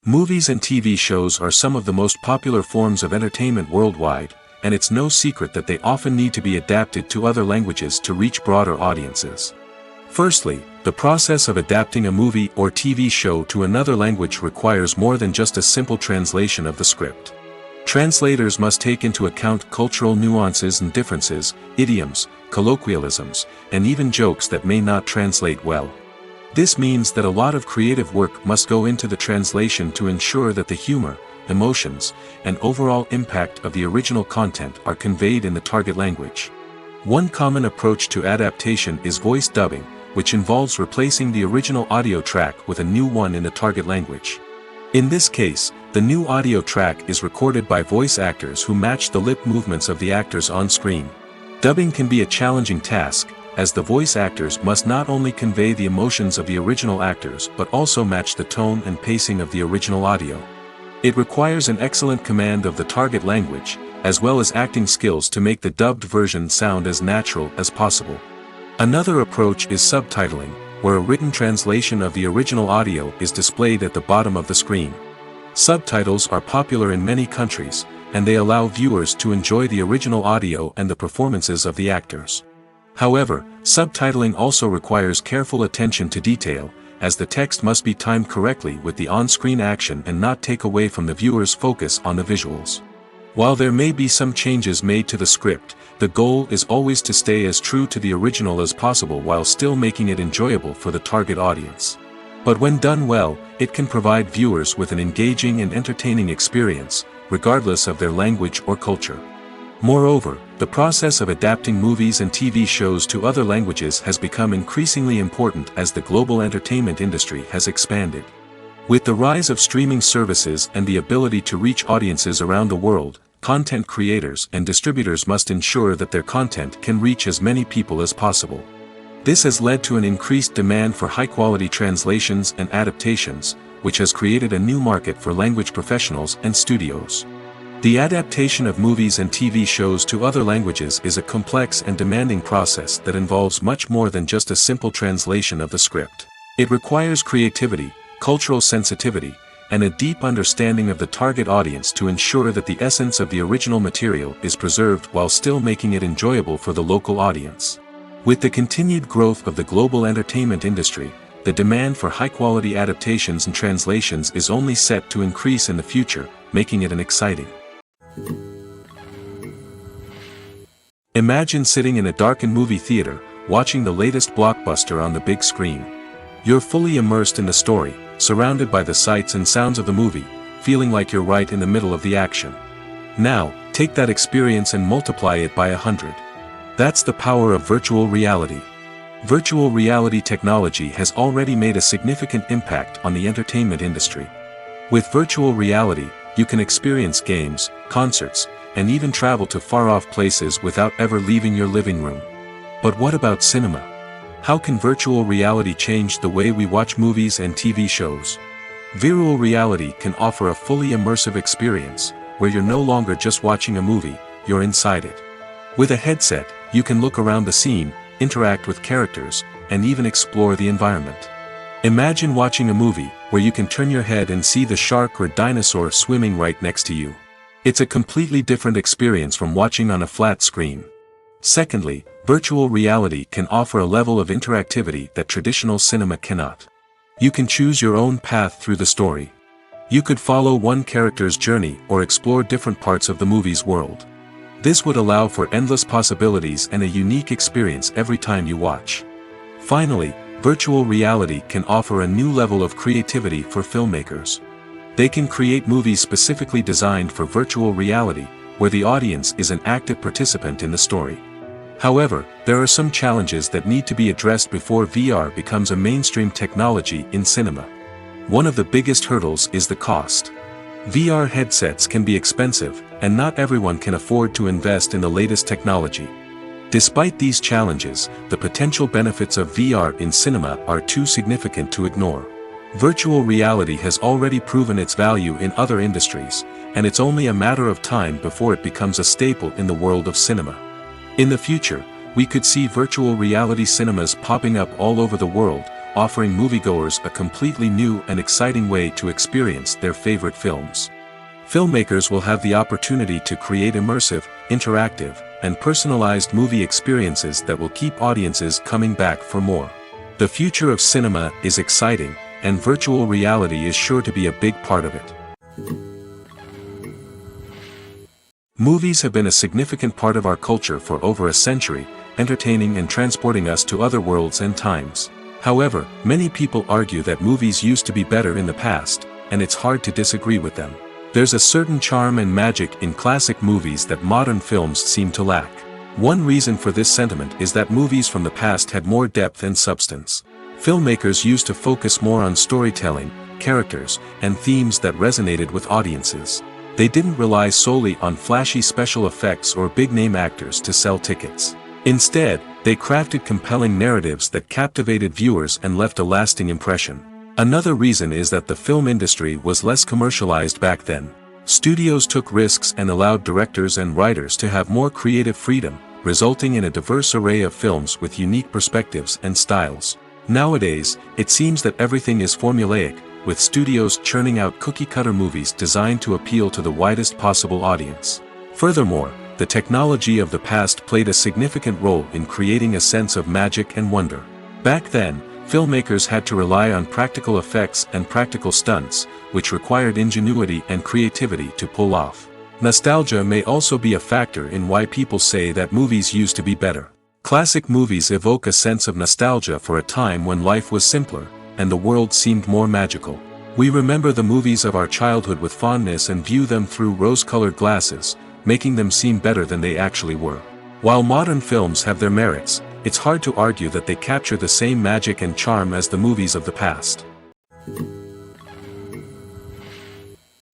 Movies and TV shows are some of the most popular forms of entertainment worldwide, and it's no secret that they often need to be adapted to other languages to reach broader audiences. Firstly, the process of adapting a movie or TV show to another language requires more than just a simple translation of the script. Translators must take into account cultural nuances and differences, idioms, colloquialisms, and even jokes that may not translate well. This means that a lot of creative work must go into the translation to ensure that the humor, emotions, and overall impact of the original content are conveyed in the target language. One common approach to adaptation is voice dubbing, which involves replacing the original audio track with a new one in the target language. In this case, the new audio track is recorded by voice actors who match the lip movements of the actors on screen. Dubbing can be a challenging task, as the voice actors must not only convey the emotions of the original actors but also match the tone and pacing of the original audio. It requires an excellent command of the target language, as well as acting skills to make the dubbed version sound as natural as possible. Another approach is subtitling, where a written translation of the original audio is displayed at the bottom of the screen. Subtitles are popular in many countries, and they allow viewers to enjoy the original audio and the performances of the actors. However, subtitling also requires careful attention to detail, as the text must be timed correctly with the on-screen action and not take away from the viewer's focus on the visuals. While there may be some changes made to the script, the goal is always to stay as true to the original as possible while still making it enjoyable for the target audience. But when done well, it can provide viewers with an engaging and entertaining experience, regardless of their language or culture. Moreover, the process of adapting movies and TV shows to other languages has become increasingly important as the global entertainment industry has expanded. With the rise of streaming services and the ability to reach audiences around the world, content creators and distributors must ensure that their content can reach as many people as possible. This has led to an increased demand for high-quality translations and adaptations, which has created a new market for language professionals and studios. The adaptation of movies and TV shows to other languages is a complex and demanding process that involves much more than just a simple translation of the script. It requires creativity, cultural sensitivity, and a deep understanding of the target audience to ensure that the essence of the original material is preserved while still making it enjoyable for the local audience. With the continued growth of the global entertainment industry, the demand for high-quality adaptations and translations is only set to increase in the future, making it an exciting. Imagine sitting in a darkened movie theater, watching the latest blockbuster on the big screen. You're fully immersed in the story, surrounded by the sights and sounds of the movie, feeling like you're right in the middle of the action. Now, take that experience and multiply it by 100. That's the power of virtual reality. Virtual reality technology has already made a significant impact on the entertainment industry. With virtual reality, you can experience games, concerts, and even travel to far-off places without ever leaving your living room. But what about cinema? How can virtual reality change the way we watch movies and TV shows? Virtual reality can offer a fully immersive experience, where you're no longer just watching a movie, you're inside it. With a headset, you can look around the scene, interact with characters, and even explore the environment. Imagine watching a movie where you can turn your head and see the shark or dinosaur swimming right next to you. It's a completely different experience from watching on a flat screen. Secondly, virtual reality can offer a level of interactivity that traditional cinema cannot. You can choose your own path through the story. You could follow one character's journey or explore different parts of the movie's world. This would allow for endless possibilities and a unique experience every time you watch. Finally, virtual reality can offer a new level of creativity for filmmakers. They can create movies specifically designed for virtual reality, where the audience is an active participant in the story. However, there are some challenges that need to be addressed before VR becomes a mainstream technology in cinema. One of the biggest hurdles is the cost. VR headsets can be expensive, and not everyone can afford to invest in the latest technology. Despite these challenges, the potential benefits of VR in cinema are too significant to ignore. Virtual reality has already proven its value in other industries, and it's only a matter of time before it becomes a staple in the world of cinema. In the future, we could see virtual reality cinemas popping up all over the world, offering moviegoers a completely new and exciting way to experience their favorite films. Filmmakers will have the opportunity to create immersive, interactive, and personalized movie experiences that will keep audiences coming back for more. The future of cinema is exciting, and virtual reality is sure to be a big part of it. Movies have been a significant part of our culture for over a century, entertaining and transporting us to other worlds and times. However, many people argue that movies used to be better in the past, and it's hard to disagree with them. There's a certain charm and magic in classic movies that modern films seem to lack. One reason for this sentiment is that movies from the past had more depth and substance. Filmmakers used to focus more on storytelling, characters, and themes that resonated with audiences. They didn't rely solely on flashy special effects or big-name actors to sell tickets. Instead, they crafted compelling narratives that captivated viewers and left a lasting impression. Another reason is that the film industry was less commercialized back then. Studios took risks and allowed directors and writers to have more creative freedom, resulting in a diverse array of films with unique perspectives and styles. Nowadays, it seems that everything is formulaic, with studios churning out cookie-cutter movies designed to appeal to the widest possible audience. Furthermore, the technology of the past played a significant role in creating a sense of magic and wonder. Back then, filmmakers had to rely on practical effects and practical stunts, which required ingenuity and creativity to pull off. Nostalgia may also be a factor in why people say that movies used to be better. Classic movies evoke a sense of nostalgia for a time when life was simpler, and the world seemed more magical. We remember the movies of our childhood with fondness and view them through rose-colored glasses, making them seem better than they actually were. While modern films have their merits, it's hard to argue that they capture the same magic and charm as the movies of the past.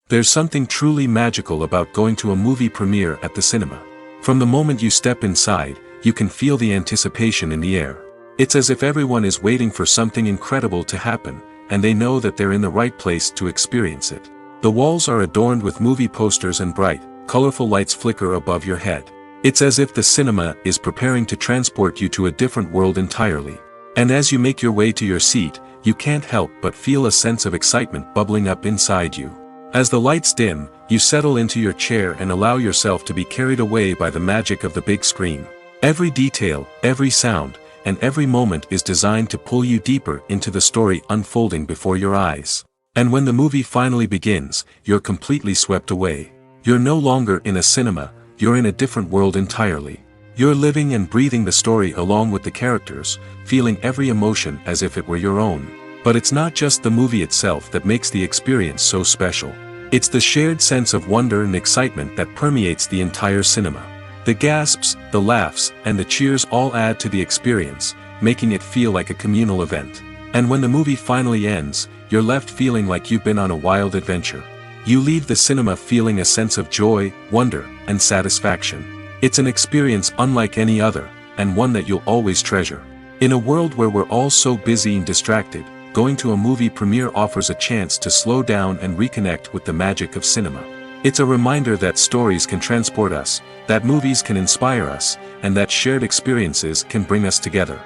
There's something truly magical about going to a movie premiere at the cinema. From the moment you step inside, you can feel the anticipation in the air. It's as if everyone is waiting for something incredible to happen, and they know that they're in the right place to experience it. The walls are adorned with movie posters and bright, colorful lights flicker above your head. It's as if the cinema is preparing to transport you to a different world entirely. And as you make your way to your seat, you can't help but feel a sense of excitement bubbling up inside you. As the lights dim, you settle into your chair and allow yourself to be carried away by the magic of the big screen. Every detail, every sound, and every moment is designed to pull you deeper into the story unfolding before your eyes. And when the movie finally begins, you're completely swept away. You're no longer in a cinema, you're in a different world entirely. You're living and breathing the story along with the characters, feeling every emotion as if it were your own. But it's not just the movie itself that makes the experience so special. It's the shared sense of wonder and excitement that permeates the entire cinema. The gasps, the laughs, and the cheers all add to the experience, making it feel like a communal event. And when the movie finally ends, you're left feeling like you've been on a wild adventure. You leave the cinema feeling a sense of joy, wonder, and satisfaction. It's an experience unlike any other, and one that you'll always treasure. In a world where we're all so busy and distracted, going to a movie premiere offers a chance to slow down and reconnect with the magic of cinema. It's a reminder that stories can transport us, that movies can inspire us, and that shared experiences can bring us together.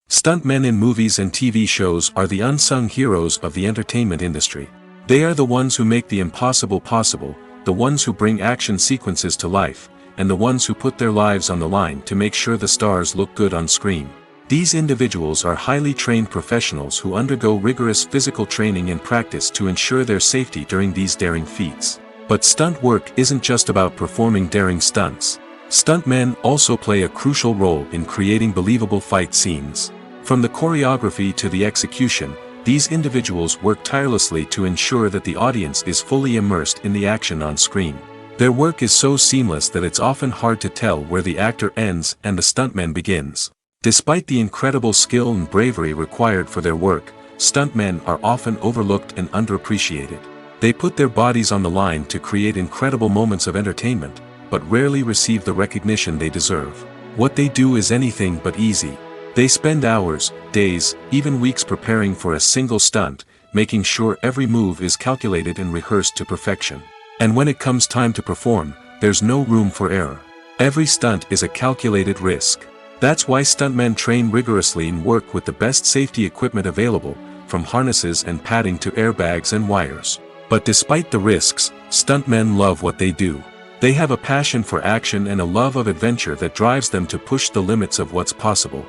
Stuntmen in movies and TV shows are the unsung heroes of the entertainment industry. They are the ones who make the impossible possible, the ones who bring action sequences to life, and the ones who put their lives on the line to make sure the stars look good on screen. These individuals are highly trained professionals who undergo rigorous physical training and practice to ensure their safety during these daring feats. But stunt work isn't just about performing daring stunts. Stuntmen also play a crucial role in creating believable fight scenes. From the choreography to the execution, these individuals work tirelessly to ensure that the audience is fully immersed in the action on screen. Their work is so seamless that it's often hard to tell where the actor ends and the stuntman begins. Despite the incredible skill and bravery required for their work, stuntmen are often overlooked and underappreciated. They put their bodies on the line to create incredible moments of entertainment, but rarely receive the recognition they deserve. What they do is anything but easy. They spend hours, days, even weeks preparing for a single stunt, making sure every move is calculated and rehearsed to perfection. And when it comes time to perform, there's no room for error. Every stunt is a calculated risk. That's why stuntmen train rigorously and work with the best safety equipment available, from harnesses and padding to airbags and wires. But despite the risks, stuntmen love what they do. They have a passion for action and a love of adventure that drives them to push the limits of what's possible.